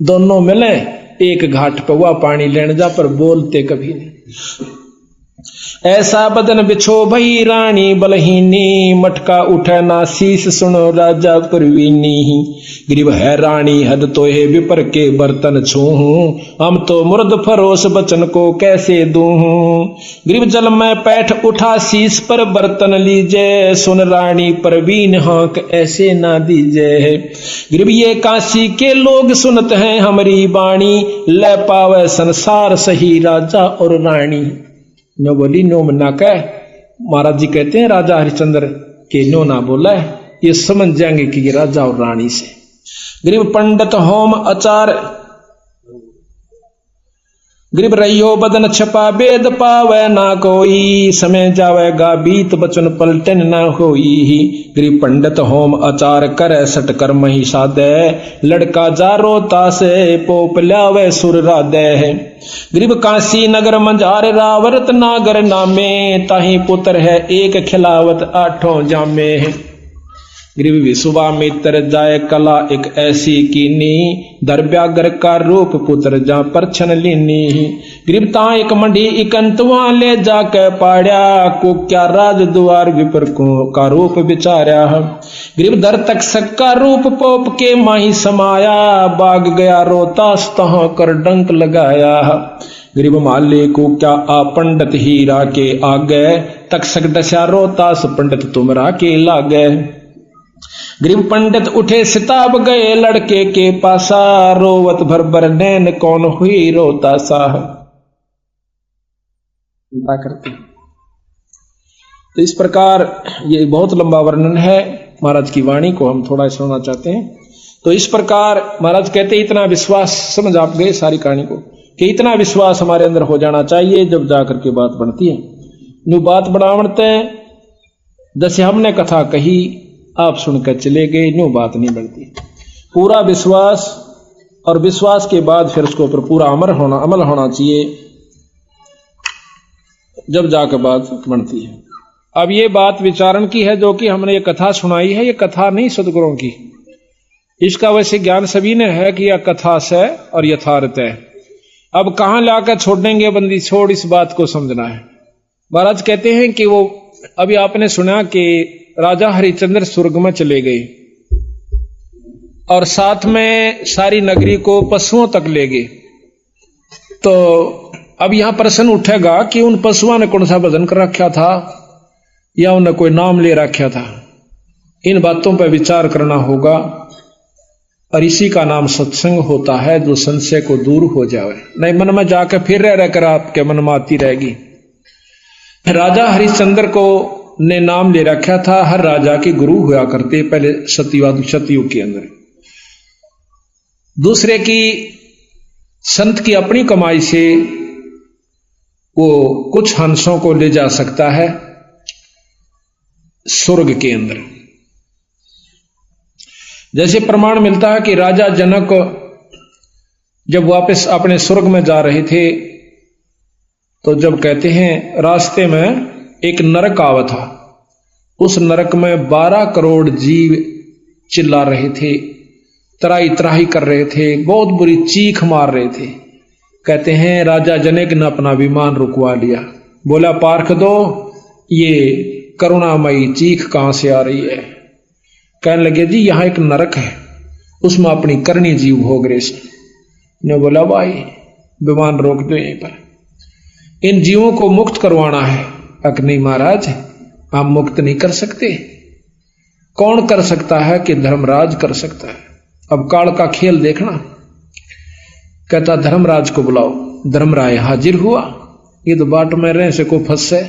[SPEAKER 3] दोनों मिले एक घाट पर हुआ पानी लेने जा पर बोलते कभी नहीं। ऐसा बदन बिछो भई रानी बलहीनी, मटका उठे ना शीस सुनो राजा परवीनी। गरीब है रानी हद तो है विपर के बर्तन छूहूं, हम तो मुर्द फरोस बचन को कैसे दूहूं। गरीब जल में पैठ उठा शीस पर बर्तन लीजे, सुन रानी परवीन हाँक ऐसे ना दीजे। गरीब ये काशी के लोग सुनते हैं हमारी बाणी, ले पावे संसार सही राजा और रानी। नो बोली नो मना कह, महाराज जी कहते हैं राजा हरिश्चंद्र के नो ना बोला है, ये समझ जाएंगे कि ये राजा और रानी से। गरीब पंडित होम आचार, गरीब रहियो बदन छपा वेद पावे ना कोई, समय जावेगा बीत बचन पलटन ना होई। गरीब पंडित होम आचार करे सट कर मही सादे, लड़का जारो तासे पोप ल्यावे सुर राधे। गरीब काशी नगर मंझार रावरत नागर नामे, ताही पुत्र है एक खिलावत 8 जामे। गरीब विश्वामित्र जाय कला एक ऐसी कीनी, दरब्यागर का रूप पुत्र जा परछन लीनी। गरीब ता एक मंडी इकंतवा ले जाके पाड़या, को क्या राज द्वार विपर को का रूप विचार्या। गरीब दर तक सक्का रूप पोप के माही समाया, बाग गया रोतास तहाँ कर डंक लगाया। गरीब माले को क्या आ पंडित हीरा के आगे, तक सक डसा रोतास पंडित तुमरा के लागे। गरीब पंडित उठे सिताब गए लड़के के पासा, रोवत भर भर नैन कौन हुई रोता सा। करते तो इस प्रकार ये बहुत लंबा वर्णन है, महाराज की वाणी को हम थोड़ा सुनना चाहते हैं। तो इस प्रकार महाराज कहते इतना विश्वास, समझ आप गए सारी कहानी को, कि इतना विश्वास हमारे अंदर हो जाना चाहिए जब जाकर के बात बनती है। न्यू बात बढ़ावते हैं, जैसे हमने कथा कही आप सुनकर चले गए, न्यू बात नहीं बनती। पूरा विश्वास, और विश्वास के बाद फिर उसके ऊपर पूरा अमल होना चाहिए, जब जाकर बात बनती है। अब ये बात विचारण की है, जो कि हमने ये कथा सुनाई है, ये कथा नहीं सदगुरुओं की। इसका वैसे ज्ञान सभी ने है कि यह कथा से और यथार्थ है। अब कहां लाकर छोड़ेंगे बंदी, छोड़, इस बात को समझना है। महाराज कहते हैं कि वो अभी आपने सुना कि राजा हरिश्चंद्र स्वर्ग में चले गए और साथ में सारी नगरी को पशुओं तक ले गए। तो अब यहां प्रश्न उठेगा कि उन पशुओं ने कौन सा भजन कर रखा था या उन्हें कोई नाम ले रखा था। इन बातों पर विचार करना होगा और इसी का नाम सत्संग होता है, जो संशय को दूर हो जाए। नहीं मन में जाकर फिर रह कर आपके मन में आती रहेगी। राजा हरिश्चंद्र को ने नाम ले रखा था, हर राजा के गुरु हुआ करते पहले सतयुग के अंदर। दूसरे की संत की अपनी कमाई से वो कुछ हंसों को ले जा सकता है स्वर्ग के अंदर। जैसे प्रमाण मिलता है कि राजा जनक जब वापस अपने स्वर्ग में जा रहे थे, तो जब कहते हैं रास्ते में एक नरक आवा था, उस नरक में 12 करोड़ जीव चिल्ला रहे थे, त्राही त्राही कर रहे थे, बहुत बुरी चीख मार रहे थे। कहते हैं राजा जनक ने अपना विमान रुकवा लिया, बोला पार्ख दो, ये करुणामयी चीख कहां से आ रही है। कहने लगे जी यहां एक नरक है, उसमें अपनी करनी जीव भोग रहे से। ने बोला भाई विमान रोक दो यहीं पर, इन जीवों को मुक्त करवाना है। अक नहीं महाराज, हम मुक्त नहीं कर सकते। कौन कर सकता है कि धर्मराज कर सकता है। अब काल का खेल देखना। कहता धर्मराज को बुलाओ। धर्मराय हाजिर हुआ। ये तो बाट में रहे से को फंसे।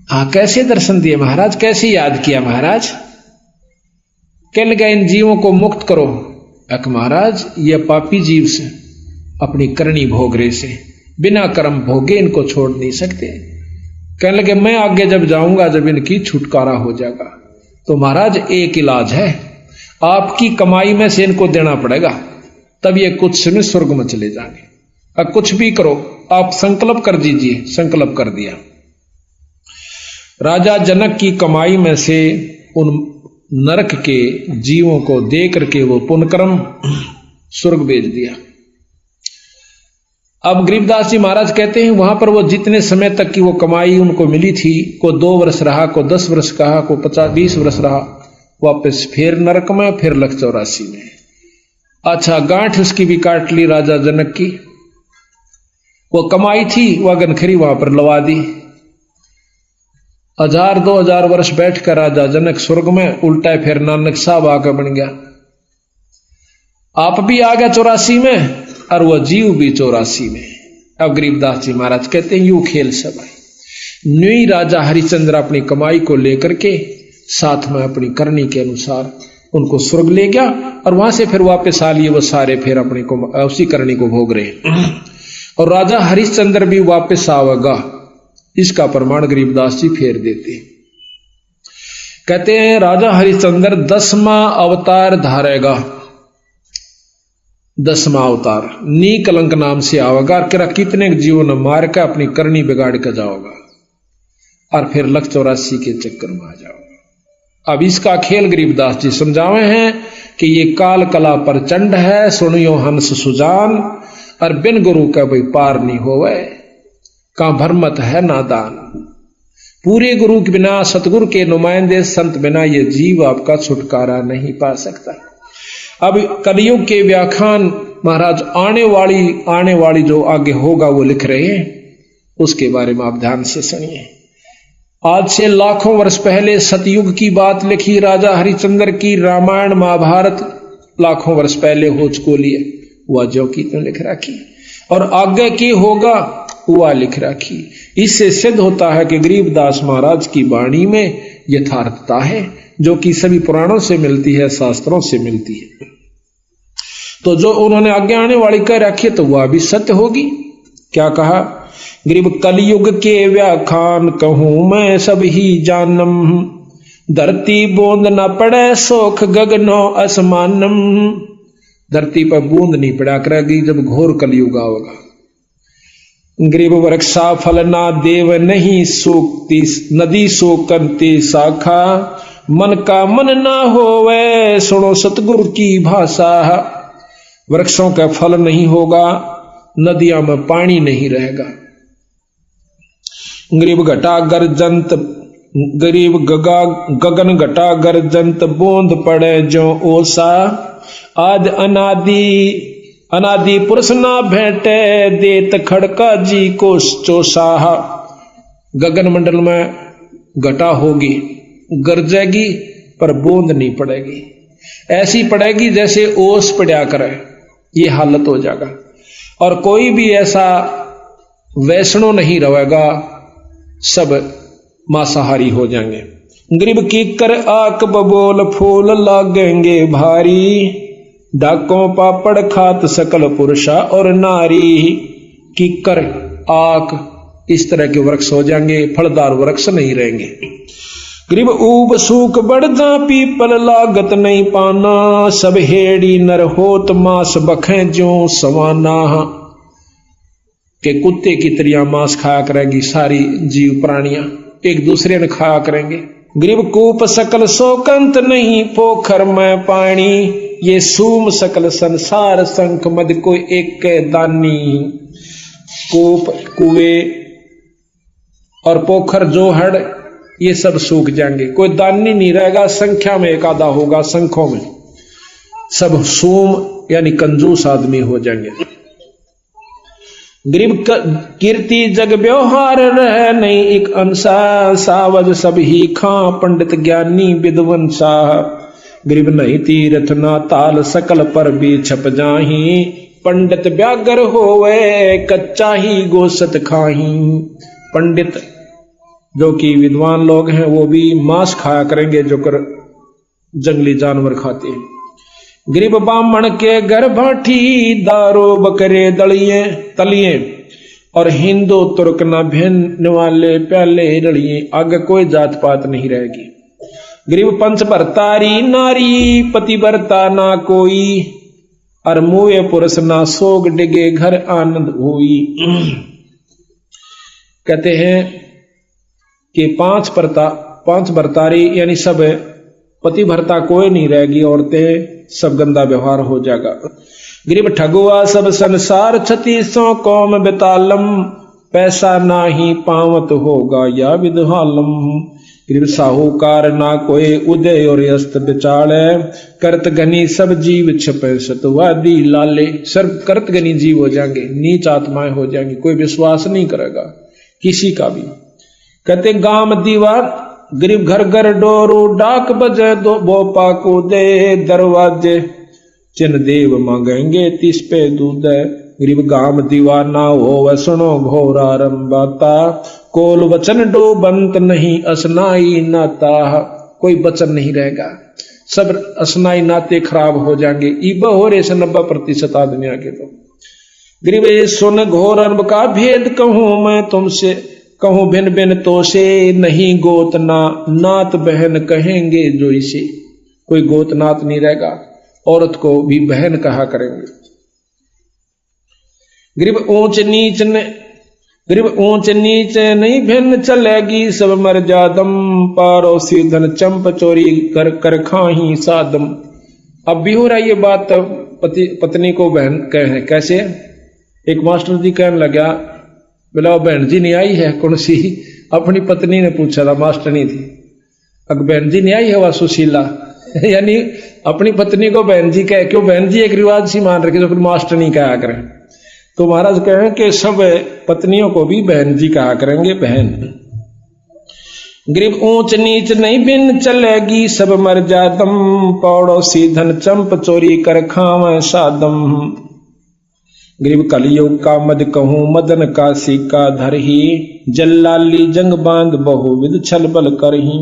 [SPEAKER 3] हाँ कैसे दर्शन दिए महाराज, कैसे याद किया महाराज। कहने लगा इन जीवों को मुक्त करो। अक महाराज ये पापी जीव से अपनी करनी भोग रहे से, बिना कर्म भोगे इनको छोड़ नहीं सकते। कहने लगे मैं आगे जब जाऊंगा जब इनकी छुटकारा हो जाएगा। तो महाराज एक इलाज है, आपकी कमाई में से इनको देना पड़ेगा, तब ये कुछ समय स्वर्ग में चले जाएंगे। अब कुछ भी करो, आप संकल्प कर दीजिए। संकल्प कर दिया। राजा जनक की कमाई में से उन नरक के जीवों को दे करके वो पुण्यकर्म स्वर्ग भेज दिया। अब गरीबदास जी महाराज कहते हैं वहां पर वो जितने समय तक की वो कमाई उनको मिली थी, को 2 वर्ष रहा, को 10 वर्ष कहा, को 50-20 वर्ष रहा, वापस फिर नरक में, फिर 184 में। अच्छा गांठ उसकी भी काट ली राजा जनक की। वो कमाई थी वह गनखरी वहां पर लवा दी। 1000-2000 वर्ष बैठकर राजा जनक स्वर्ग में, उल्टा फिर नानक साहब आकर बन गया। आप भी आ गया 84 में और वह जीव भी 84 में। अब गरीबदास जी महाराज कहते हैं यू खेल सब है। न्यू राजा हरिश्चंद्र अपनी कमाई को लेकर के साथ में अपनी करनी के अनुसार उनको स्वर्ग ले गया और वहां से फिर वापस आ लिए। वो सारे फिर अपनी को उसी करनी को भोग रहे और राजा हरिश्चंद्र भी वापस आवेगा। इसका प्रमाण गरीबदास जी फेर देते। कहते हैं राजा हरिश्चंद्र 10वां अवतार धारेगा। 10वां अवतार नी कलंक नाम से आवेगा। कितने जीवों ने मार कर अपनी करनी बिगाड़ कर जाओगा और फिर 184 के चक्कर में आ जाओगा। अब इसका खेल गरीबदास जी समझावे हैं कि ये काल कला प्रचंड है, सुनियो हंस सुजान, और बिन गुरु का भाई पार नहीं होवे, का भरमत है नादान। पूरे गुरु के बिना, सतगुरु के नुमाइंदे संत बिना ये जीव आपका छुटकारा नहीं पा सकता। अब कलयुग के व्याख्यान महाराज आने वाली जो आगे होगा वो लिख रहे हैं, उसके बारे में आप ध्यान से सुनिए। आज से लाखों वर्ष पहले सतयुग की बात लिखी राजा हरिश्चंद्र की। रामायण महाभारत लाखों वर्ष पहले हो चुकी है, वह जो की तो लिख रखी, और आगे की होगा वह लिख रखी। इससे सिद्ध होता है कि गरीबदास महाराज की वाणी में यथार्थता है, जो कि सभी पुराणों से मिलती है, शास्त्रों से मिलती है। तो जो उन्होंने आगे आने वाली कह रखी है तो वह भी सत्य होगी। क्या कहा? गरीब कलयुग के व्याख्यान कहूं मैं सब ही जानम, धरती बूंद न पड़े सोख गगनो असमानम। धरती पर बूंद नहीं पड़ा करेगी जब घोर कलयुग आएगा। गरीब वृक्षा फल ना देव नहीं सूखती, नदी सोकती शाखा, मन का मन ना होवे सुनो सतगुरु की भाषा। वृक्षों का फल नहीं होगा, नदियों में पानी नहीं रहेगा। गरीब घटा गर्जंत, गरीब गगन घटा गर्जंत, बूंद पड़े जो ओसा। आद अनादि पुरुष ना भेंटे, देत खड़का जी को चोसा। गगन मंडल में घटा होगी, गरजेगी पर बूंद नहीं पड़ेगी। ऐसी पड़ेगी जैसे ओस पड़ा करे, ये हालत हो जाएगा। और कोई भी ऐसा वैष्णो नहीं रहेगा, सब मांसाहारी हो जाएंगे। गरीब कीकर आक बबोल फूल लागेंगे भारी, डाकों पापड़ खात सकल पुरुषा और नारी। कीकर आक इस तरह के वृक्ष हो जाएंगे, फलदार वृक्ष नहीं रहेंगे। गरीब ऊब सूख बढ़दा पीपल लागत नहीं पाना, सब हेड़ी नर होत मांस बखें ज्यों सवाना। के कुत्ते की तरह मांस खाया करेंगी सारी जीव प्राणियां, एक दूसरे ने खाया करेंगे। गरीब कूप सकल शोकंत नहीं पोखर में पानी, ये सूम सकल संसार संख मद कोई एक दानी। कूप कुएं और पोखर जोहड़ ये सब सूख जाएंगे, कोई दानी नहीं रहेगा, संख्या में एक आधा होगा, संखों में सब सूम यानी कंजूस आदमी हो जाएंगे। गरीब कीर्ति जग व्यवहार रह नहीं एक अंसा, सावज सब ही खां पंडित ज्ञानी विद्वन साह। गरीब नहीं तीर्थ ना ताल सकल पर भी छप जाही, पंडित व्यागर होवे कच्चा ही गोसत खाही। पंडित जो कि विद्वान लोग हैं वो भी मांस खाया करेंगे जो कर जंगली जानवर खाते हैं। गरीब ब्राह्मण के घर भाठी, दारो बकरे दलिए तलिए, और हिंदू तुर्क न भिन्न वाले प्याले रलिए। आगे कोई जात पात नहीं रहेगी। गरीब पंच भरतारी नारी, पति भरता ना कोई, और मुए पुरुष ना सोग डिगे घर आनंद हुई। कहते हैं कि पांच भरतारी यानी सब पति भरता कोई नहीं रहेगी, औरतें सब गंदा व्यवहार हो जाएगा। गरीब ठगुआ सब संसार छतीसों कौम बेतालम, पैसा ना ही पावत होगा या विदहालम। गरीब साहूकार ना कोई उदय और अस्त बिचाले, करत गनी सब जीव छपे सतवादी लाले। सब करत गनी जीव हो जाएंगे, नीच आत्माएं हो जाएंगी, कोई विश्वास नहीं करेगा किसी का भी। कहते गाम दीवार गरीब घर घर डोरू, डाक बजे दो बोपा को दे, दरवाजे चिन्ह देव मांगेंगे 30 पे दूध। गरीब गाम दीवाना हो सुनो घोर आरंभाता, कोल वचन डोबंत नहीं असनाई नाता। कोई वचन नहीं रहेगा, सब असनाई नाते खराब हो जाएंगे। ईब हो रहे से 90% आदमियों के। तो गरीब सुन घोर अरब का भेद कहूं मैं तुमसे, कहूं भिन भिन तो से नहीं गोत ना, नात बहन कहेंगे जो इसे। कोई गोत नात नहीं रहेगा, औरत को भी बहन कहा करेंगे। गरीब ऊंच नीच नहीं भिन्न चलेगी, सब मर्यादम पारोसी धन चंप चोरी कर कर खाही सादम। अब भी हो रहा ये बात, पत्नी को बहन कहे कैसे। एक मास्टर जी कहने लगा, बोला बहन जी नहीं आई है कौन सी। अपनी पत्नी ने पूछा था, मास्टर नहीं थी। अब बहन जी नहीं आई है वह सुशीला यानी अपनी पत्नी को बहन जी कहे, क्यों बहन जी एक रिवाज सी मान रखे, तो फिर मास्टर नहीं कहा करें। तो महाराज कहें कि सब पत्नियों को भी बहन जी कहा करेंगे, बहन। गरीब ऊंच नीच नहीं बिन चलेगी, सब मर्यादम पड़ोसी धन चंप चोरी कर खावे सादम। गरीब कलयुग का मद कहूं मदन का सिक्का धरही, जल्लाली जंग बांध बहुविध छल बल करही।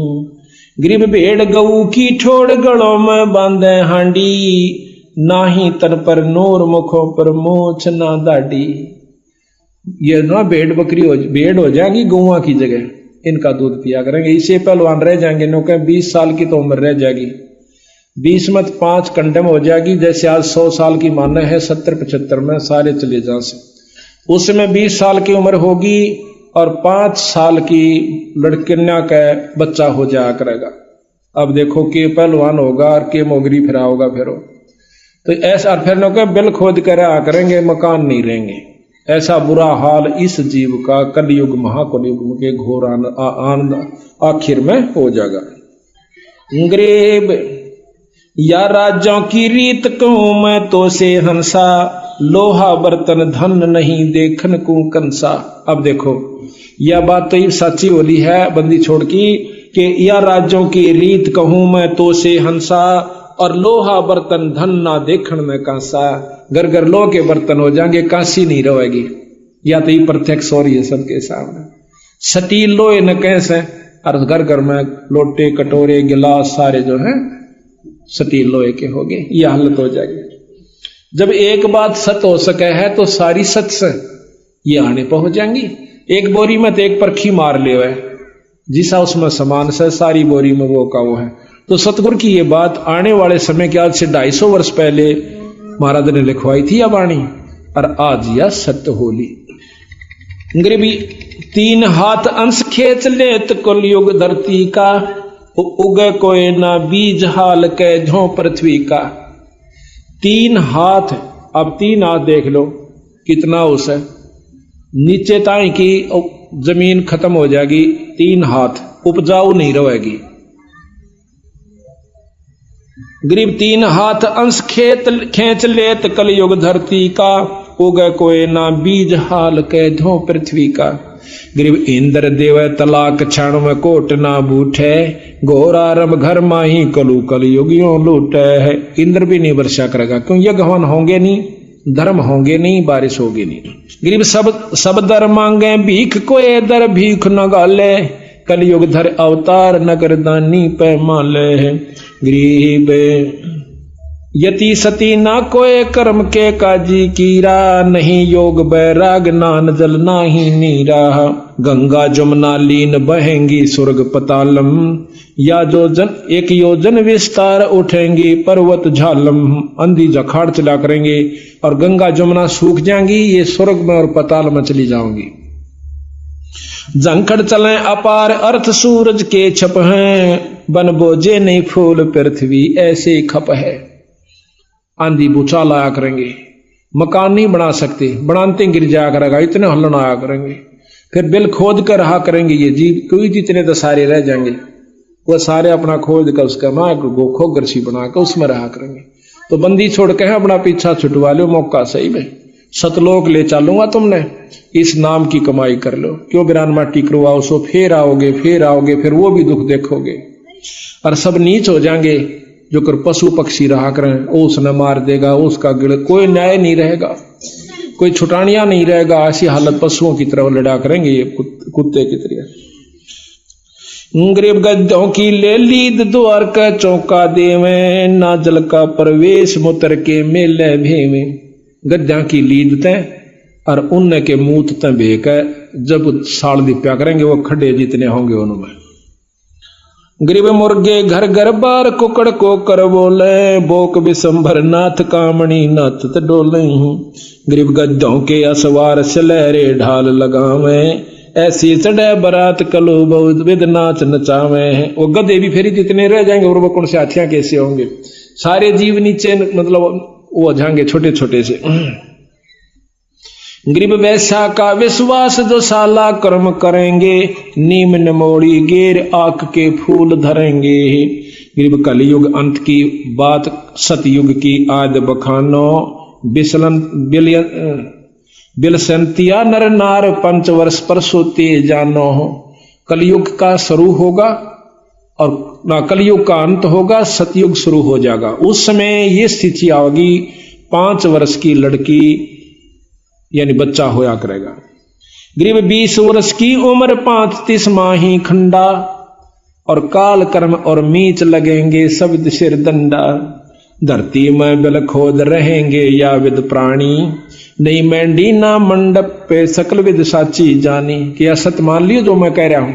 [SPEAKER 3] गरीब भेड़ गऊ की ठोड़ गलों में बांधे हांडी, नाही तन पर नूर मुखों पर मोछ ना दाढ़ी। ये ना भेड़ हो जाएंगी गौआ की जगह, इनका दूध पिया करेंगे। इसे पहलवान रह जाएंगे, नो कहें 20 साल की तो उम्र रह जाएगी, 20 मत 5 कंडम हो जाएगी। जैसे आज 100 साल की माना है, 70-75 में सारे चले जा से। उसमें 20 साल की उम्र होगी और 5 साल की लड़कियां का बच्चा हो जाया करेगा। अब देखो के पहलवान होगा और के मोगरी फिरा होगा फिर। तो ऐसा फिर नो के बिल खोद कर आ करेंगे, मकान नहीं रहेंगे। ऐसा बुरा हाल इस जीव का कलयुग महाकलयुग के घोर आनंद आखिर में हो जाएगा। गरीब या राजों की रीत कहूं मैं तो से हंसा, लोहा बर्तन धन नहीं देखन को कंसा। अब देखो यह बात तो ये सच्ची होली है बंदी छोड़ की, कि या राज्यों की रीत कहूं मैं तो से हंसा, और लोहा बर्तन धन ना देखण में कांसा, घर घर लोह के बर्तन हो जाएंगे, कांसी नहीं रहेगी। या तो ये प्रत्यक्ष हो रही है सबके सामने। स्टील लोहे न कैसे, और घर घर में लोटे कटोरे गिलास सारे जो है स्टील लोहे के हो गए, ये हालत हो जाएगी। जब एक बात सत हो सके है तो सारी सत से ये आने पहुंच जाएंगी। एक बोरी में तो एक परखी मार ले है, जिसा उसमें समान से सारी बोरी में वो का वो है। तो सतगुरु की ये बात आने वाले समय के आज से 250 वर्ष पहले महाराज ने लिखवाई थी अब आनी, और आज यह सत्य होली। गरीबी 3 हाथ अंश खेच लेत कलयुग धरती का, उगे कोई ना बीज हाल के झों पृथ्वी का। 3 हाथ, अब 3 हाथ देख लो कितना उस है, नीचे ताई की जमीन खत्म हो जाएगी, 3 हाथ उपजाऊ नहीं रहेगी। गरीब 3 हाथ अंश खींच लेत कलयुग धरती का, उगे कोई ना बीज हाल के धो पृथ्वी का। गरीब इंद्र देव तलाक क्षण में कोट ना बूठे, घोर आरंभ घर माही कलु कलयुगियों लूटे है। इंद्र भी नहीं वर्षा करेगा, क्यों? यज्ञ हवन होंगे नहीं, धर्म होंगे नहीं, बारिश होगी नहीं। गरीब सब दर मांगे भीख, कोई दर भीख न गाले, कलयुग धर अवतार नगर दानी पैमाले है। गरीब यति सती ना कोई कर्म के काजी कीरा, नहीं योग बैराग नान जल नाही नीरा। गंगा जमुना लीन बहेंगी स्वर्ग पतालम, या जो जन 1 योजन विस्तार उठेंगी पर्वत झालम। अंधी जखाड़ चला करेंगे और गंगा जमुना सूख जाएंगी, ये स्वर्ग में और पताल में चली जाओगी। जंखड़ चले अपार अर्थ सूरज के छप हैं, बन बोझे नहीं फूल पृथ्वी ऐसे खप है। आंधी भूचाल आया करेंगे, मकान नहीं बना सकते, बनाते गिर जाया करेगा, इतने हलन आया करेंगे। फिर बिल खोद कर रहा करेंगे ये जीव, कोई जितने तो सारे रह जाएंगे, वो सारे अपना खोद कर उसका माँ गोखो गर्सी बना कर उसमें रहा करेंगे। तो बंदी छोड़ के अपना पीछा छुटवा लो, मौका सही में सतलोक ले चलूंगा तुमने, इस नाम की कमाई कर लो। क्यों बिरान माटी करवाओ, सो फिर आओगे फिर वो भी दुख देखोगे। और सब नीच हो जाएंगे, जो कर पशु पक्षी रहा करें, उसने मार देगा, उसका गिड़, कोई न्याय नहीं रहेगा, कोई छुटानिया नहीं रहेगा। ऐसी हालत पशुओं की तरह लड़ा करेंगे ये कुत्ते की तरह। गरीब गद्दों की ले लीद द्वार का चौका देवे, ना जल का प्रवेश मुतर के मेले भेवे। गद्दा की लीद तय और उन के मूत तय बेक, जब साल दिप्या करेंगे वो खड्डे जितने होंगे उनमें। गरीब मुर्गे घर घर बार कुकड़ को कर बोले, बोक विशंभर नाथ कामणी नाथ डोले। गरीब गद्दों के असवार सलहरे ढाल लगावे, ऐसी चढ़े बरात कलो बहुत विद नाच नचावे। वो गधे भी फेरी जितने रह जाएंगे, और वो कौन से हाथियां कैसे होंगे, सारे जीव नीचे मतलब वो जाएंगे छोटे छोटे से। गरीब वैसा का विश्वास जो साला कर्म करेंगे, नीम नमोड़ी गेर आंख के फूल धरेंगे। गरीब कलयुग अंत की बात सतयुग की आद बखानो, बिलसंतिया नर नार 5 वर्ष पर सोते जानो। कलयुग का शुरू होगा और ना कलयुग का अंत होगा, सतयुग शुरू हो जाएगा। उस समय ये स्थिति आओगी, 5 वर्ष की लड़की यानी बच्चा होया करेगा। गरीब 20 वर्ष की उम्र 35 माही खंडा, और काल कर्म और मीच लगेंगे सब सिर दंडा। धरती में बिल खोद रहेंगे या विद प्राणी, नहीं मेंढी ना मंडप पे सकल विद साची जानी। क्या सत मान लियो जो मैं कह रहा हूं?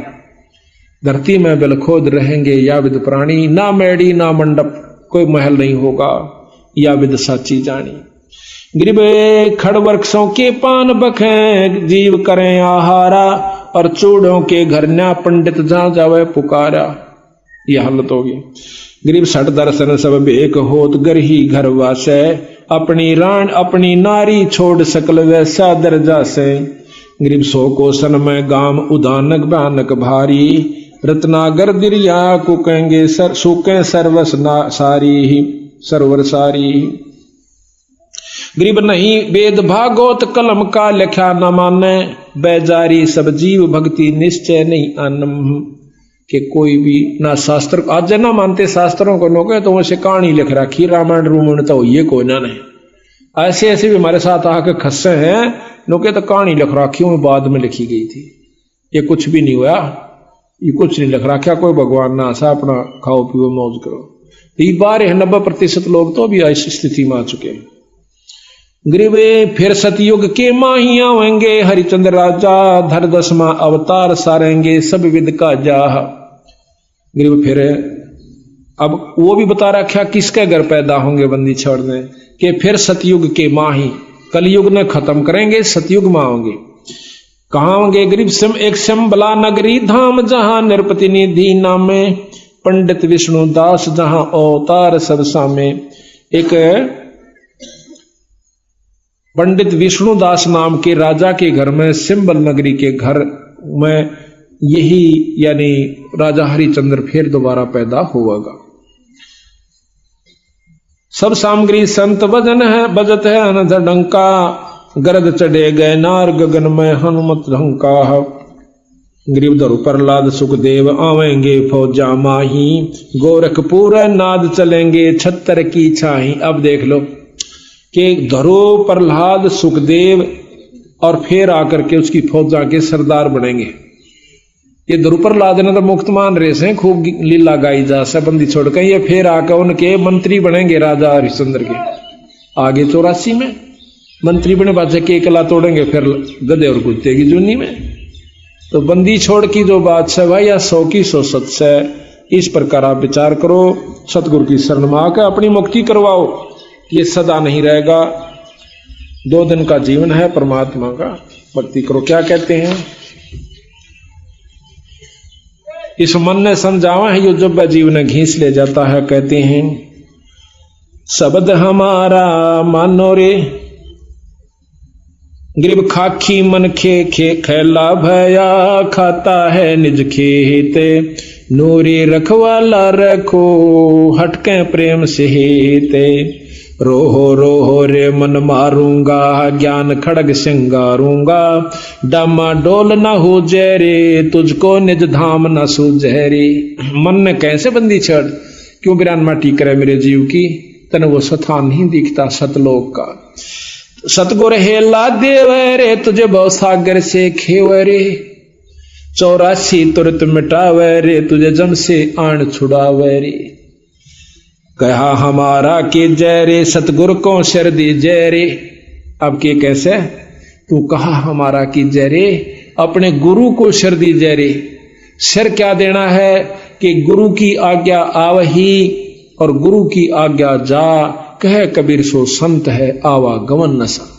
[SPEAKER 3] धरती में बिल खोद रहेंगे या विद प्राणी, ना मेढ़ी ना मंडप, कोई महल नहीं होगा, या विद साची जानी। गरीब खड़ वृक्षों के पान बखें, जीव करें आहारा, और चूड़ों के घर न्या पंडित जहां जावे पुकारा। यह हालत होगी। गरीब सठ दर्शन सब बेक होत घर ही घर वासे, अपनी रान अपनी नारी छोड़ सकल वैसा दर्जा से। गरीब 100 कोसन में गाम उदानक भयानक भारी, रत्नागर दिरिया को कहेंगे सुकें सर्वस सारी सरवर सारी। गरीब नहीं वेद भागवत कलम का लिखा न माने, बैजारी सब जीव भक्ति निश्चय नहीं आनम। कि कोई भी ना शास्त्र आज ना मानते शास्त्रों को लोग तो वैसे कहानी लिख रखी रामायण रूमायण तो ये कोई ना नहीं, ऐसे ऐसे भी हमारे साथ आके खस्से हैं लोग तो कहानी लिख रखी वो बाद में लिखी गई थी, ये कुछ भी नहीं हुआ, ये कुछ नहीं लिख रखा, कोई भगवान ना आशा, अपना खाओ पियो मौज करो। ये 90% लोग तो अभी ऐसी स्थिति में आ चुके हैं। गरीबे फिर सतयुग के माही आवेंगे, हरिचंद्र राजा धर 10वां अवतार सारेंगे, सब विद का जाह। गरीब फिर अब वो भी बता रखा किसके घर पैदा होंगे बंदी छोड़ने के, फिर सतयुग के माही, कलयुग ने खत्म करेंगे, सतयुग में आओगे। कहाँ होंगे गरीब? एक शंबला नगरी धाम, जहां नृपति निधि नामे, पंडित विष्णु दास जहां अवतार सब सामे। एक पंडित विष्णुदास नाम के राजा के घर में, सिंबल नगरी के घर में यही यानी राजा हरिचंद्र फिर दोबारा पैदा होगा। सब सामग्री संत भजन है, बजत है अनध डंका, गरद चढ़े गए नार गगन में हनुमत ढंका। गरीब धरु प्रहलाद सुखदेव आवेंगे फौजा माही, गोरखपुर नाद चलेंगे छत्तर की छाही। अब देख लो कि धरो प्रहलाद सुखदेव और फिर आकर के उसकी फौजा के सरदार बनेंगे। ये धरो प्रहलाद ने तो मुक्त मान रहे से खूब लीला गाई जा बंदी छोड़ के, ये फिर आकर उनके मंत्री बनेंगे राजा हरिश्चंद्र के। आगे 84 में मंत्री बने बादशाह के कला तोड़ेंगे, फिर गधे और कुत्ते की जूनी में। तो बंदी छोड़ की जो बादशाह भाई या 100 की 100 सच है। इस प्रकार आप विचार करो, सतगुरु की शरण में आकर अपनी मुक्ति करवाओ, ये सदा नहीं रहेगा। 2 दिन का जीवन है, परमात्मा का भक्ति करो। क्या कहते हैं? इस मन ने समझावा है, यो जब जीवन घींच ले जाता है। कहते हैं शब्द हमारा मानो रे, गरीब खाखी मन खे खैला भया, खाता है निज खेते, नूरी रखवाला रखो हटके प्रेम से हेते। रोहो रे मन मारूंगा, ज्ञान खड़ग सिंगारूंगा, डामा डोल न हो जहरे, तुझको निज धाम न सुजहरे। मन ने कैसे बंदी छड़, क्यों बिरान माटी करे मेरे जीव की, तन वो स्थान नहीं दिखता सतलोक का। सतगुर हेला देवरे, तुझे भव सागर से खेवरे, 84 तुरत मिटावे रे, तुझे जम से आन छुड़ावे रे। कहा हमारा के जय रे, सतगुर को शर दी जय रे। अब के कैसे? तू कहा हमारा की जय रे, अपने गुरु को शर दी जय रे। शर क्या देना है कि गुरु की आज्ञा आवही और गुरु की आज्ञा जा, कह कबीर सो संत है आवागमन नसा।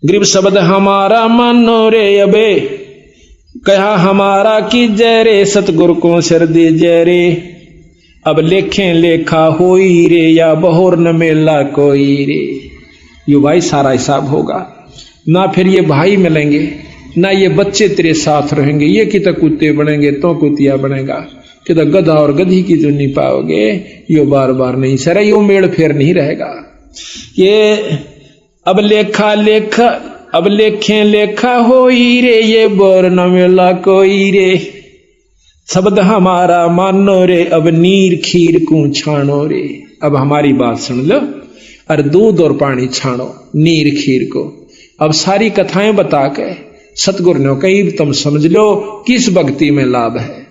[SPEAKER 3] गरीब शब्द हमारा मानो रे अबे, कहा हमारा की जय रे, सतगुरु को शर दी जय रे। अब लेखें लेखा होई रे, या बहोर न मेला कोई रे। यो भाई सारा हिसाब होगा ना, फिर ये भाई मिलेंगे ना, ये बच्चे तेरे साथ रहेंगे। ये कितना कुत्ते बनेंगे तो कुतिया बनेगा, कितना गधा और गधी की जो नहीं पाओगे, यो बार बार नहीं सर, यो मेड़ फेर नहीं रहेगा। ये अब लेखें लेखा होई रे, ये बोर न मिला कोई रे। शब्द हमारा मानो रे, अब नीर खीर को छानो रे। अब हमारी बात सुन लो, और दूध और पानी छानो नीर खीर को। अब सारी कथाएं बता के सतगुरु ने कही तुम समझ लो किस भक्ति में लाभ है।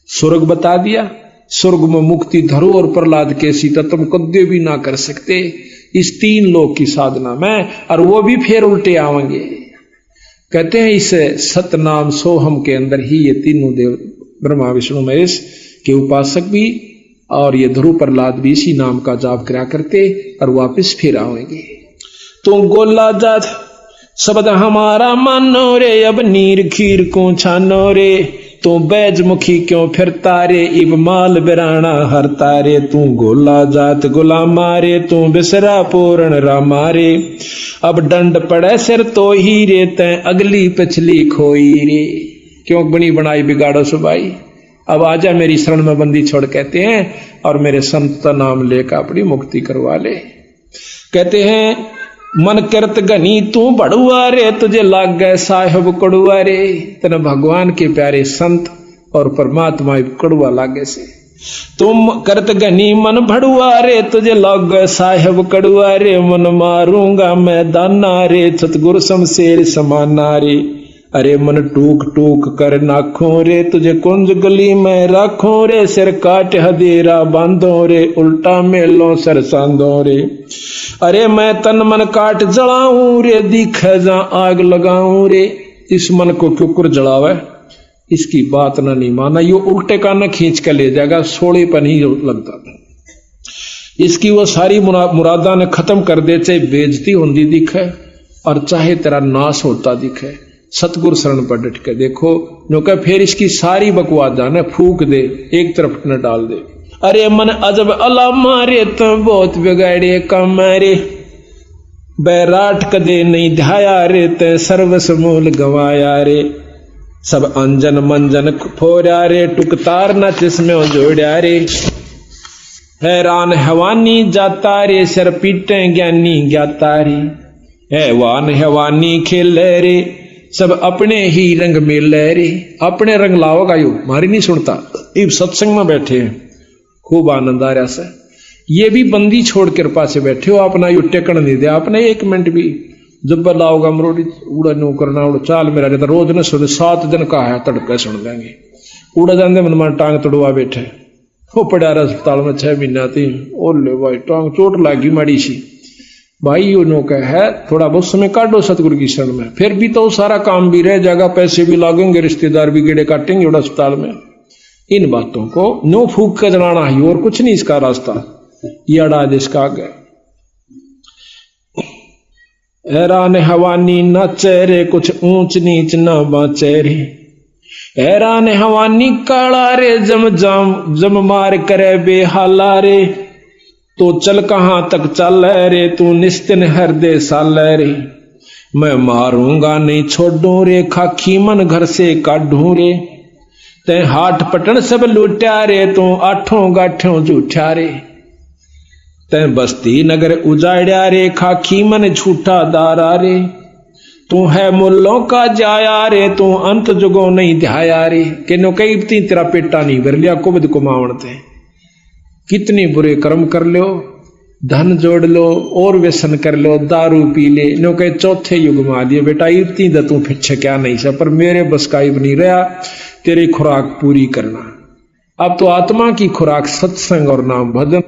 [SPEAKER 3] स्वर्ग बता दिया, स्वर्ग में मुक्ति धरो और प्रहलाद के सीता तुम कद्य भी ना कर सकते इस 3 लोक की साधना में, और वो भी फिर उल्टे आवेंगे। कहते हैं इस सतनाम सोहम के अंदर ही ये तीनों देव ब्रह्मा विष्णु महेश के उपासक भी और ये ध्रुव प्रहलाद भी इसी नाम का जाप करा करते और वापस फिर आएंगे। तो गोला जात शब्द हमारा मानो रे, अब नीर खीर को छानो रे। तू बैजमुखी क्यों फिरता रे, इब माल बिराना हरता रे। तू गोला जात गुलाम मारे, तू बिसरा पूर्ण रामा रे। अब दंड पड़े सिर तो ही रे, तै अगली पिछली खोई रे। क्यों बनी बनाई बिगाड़ो सुबाई, अब आजा मेरी शरण में बंदी छोड़ कहते हैं, और मेरे संत का नाम लेकर अपनी मुक्ति करवा ले। कहते हैं मन करत घनी तू बड़ुआ रे, तुझे लाग गए साहेब कड़ुआ रे। तेना भगवान के प्यारे संत और परमात्मा कड़ुआ लागे से। तुम करत घनी मन भड़ुआ रे, तुझे लाग गए साहेब कड़ुआ रे। मन मारूंगा मैं दाना रे, सतगुरु शमशेर समाना रे। अरे मन टूक टूक कर नाखों रे, तुझे कुंज गली में राखों रे। सिर काट हदेरा बांधो रे, उल्टा मेलो सर सांधो रे। अरे मैं तन मन काट जलाऊं रे, दिखे जा आग लगाऊं रे। इस मन को क्यों जलावे, इसकी बात ना नहीं माना, यो उल्टे कान खींच के ले जाएगा, सोले पर नहीं लगता। इसकी वो सारी मुरादा ने खत्म कर दे, चाहे बेइज्जती होती दिखे और चाहे तेरा नाश होता दिखे। सतगुरु शरण पर डट के देखो, जो कह फिर इसकी सारी बकवास जाने फूक दे, एक तरफ न डाल दे। अरे मन अजब अला मारे तो बहुत बिगाड़े काम रे। बैराट कदे नहीं ध्याया रे, ते सर्वस मूल गवाया रे। सब अंजन मंजन फोड़ा रे, टुकतार न जिसमें जोड़ा रे। हैरान हवानी जाता रे, सर पीटे ज्ञानी ज्ञाता रे। हैवान हवानी खेले रे, सब अपने ही रंग में ले रे। अपने रंग लाओगा यो, मारी नहीं सुनता। इब सत्संग में बैठे हैं, खूब आनंद आ रहा से। ये भी बंदी छोड़ कर पासे बैठे हो, अपना यो टेकन नहीं दिया, अपने 1 मिनट भी जब लाओगा मरोड़ी उड़ा नो करना उड़ चाल मेरा रहता। रोज न सुन 7 दिन का है, तड़के सुन लेंगे। उड़ा जाते मन मन टांग तोड़वा बैठे, वो पड़ा रहा अस्पताल में 6 महीना थी। ओले भाई टांग चोट लागी माड़ी सी भाई, यो नो कह है थोड़ा बहुत समय काटो सतगुरु की शरण में, फिर भी तो सारा काम भी रह जाएगा, पैसे भी लागेंगे, रिश्तेदार भी गेड़े काटेंगे उड़ा अस्पताल में। इन बातों को नो फूक कर जलाना ही, और कुछ नहीं इसका रास्ता। ये अड़ा जिसका आगे हैरान हवानी नाचे रे, कुछ ऊंच नीच ना बाचे रे। हैरान हवानी काला रे, जम मार करे बेहाला रे। तो चल कहां तक चल रे, तू निस्तिन हृदय साल रे। मैं मारूंगा नहीं छोड़ू रे, खाखी मन घर से काढू रे। ते हाट पटन सब लूटा रे, तू आठों गाठों झूठा रे। ते बस्ती नगर उजाड़ा रे, खाखी मन झूठा दारा रे। तू है मुल्लों का जाया रे, तू अंत जुगो नहीं ध्याया रे। कि नो कई तेरा पेटा नहीं भर लिया, कुबद कुमावणते। कितने बुरे कर्म कर लो, धन जोड़ लो और व्यसन कर लो, दारू पी ले, नो कहे चौथे युग में आ दिए। बेटा इतनी द तू फिर क्या नहीं सा, पर मेरे बस का नहीं रहा तेरी खुराक पूरी करना। अब तो आत्मा की खुराक सत्संग और नाम भजन।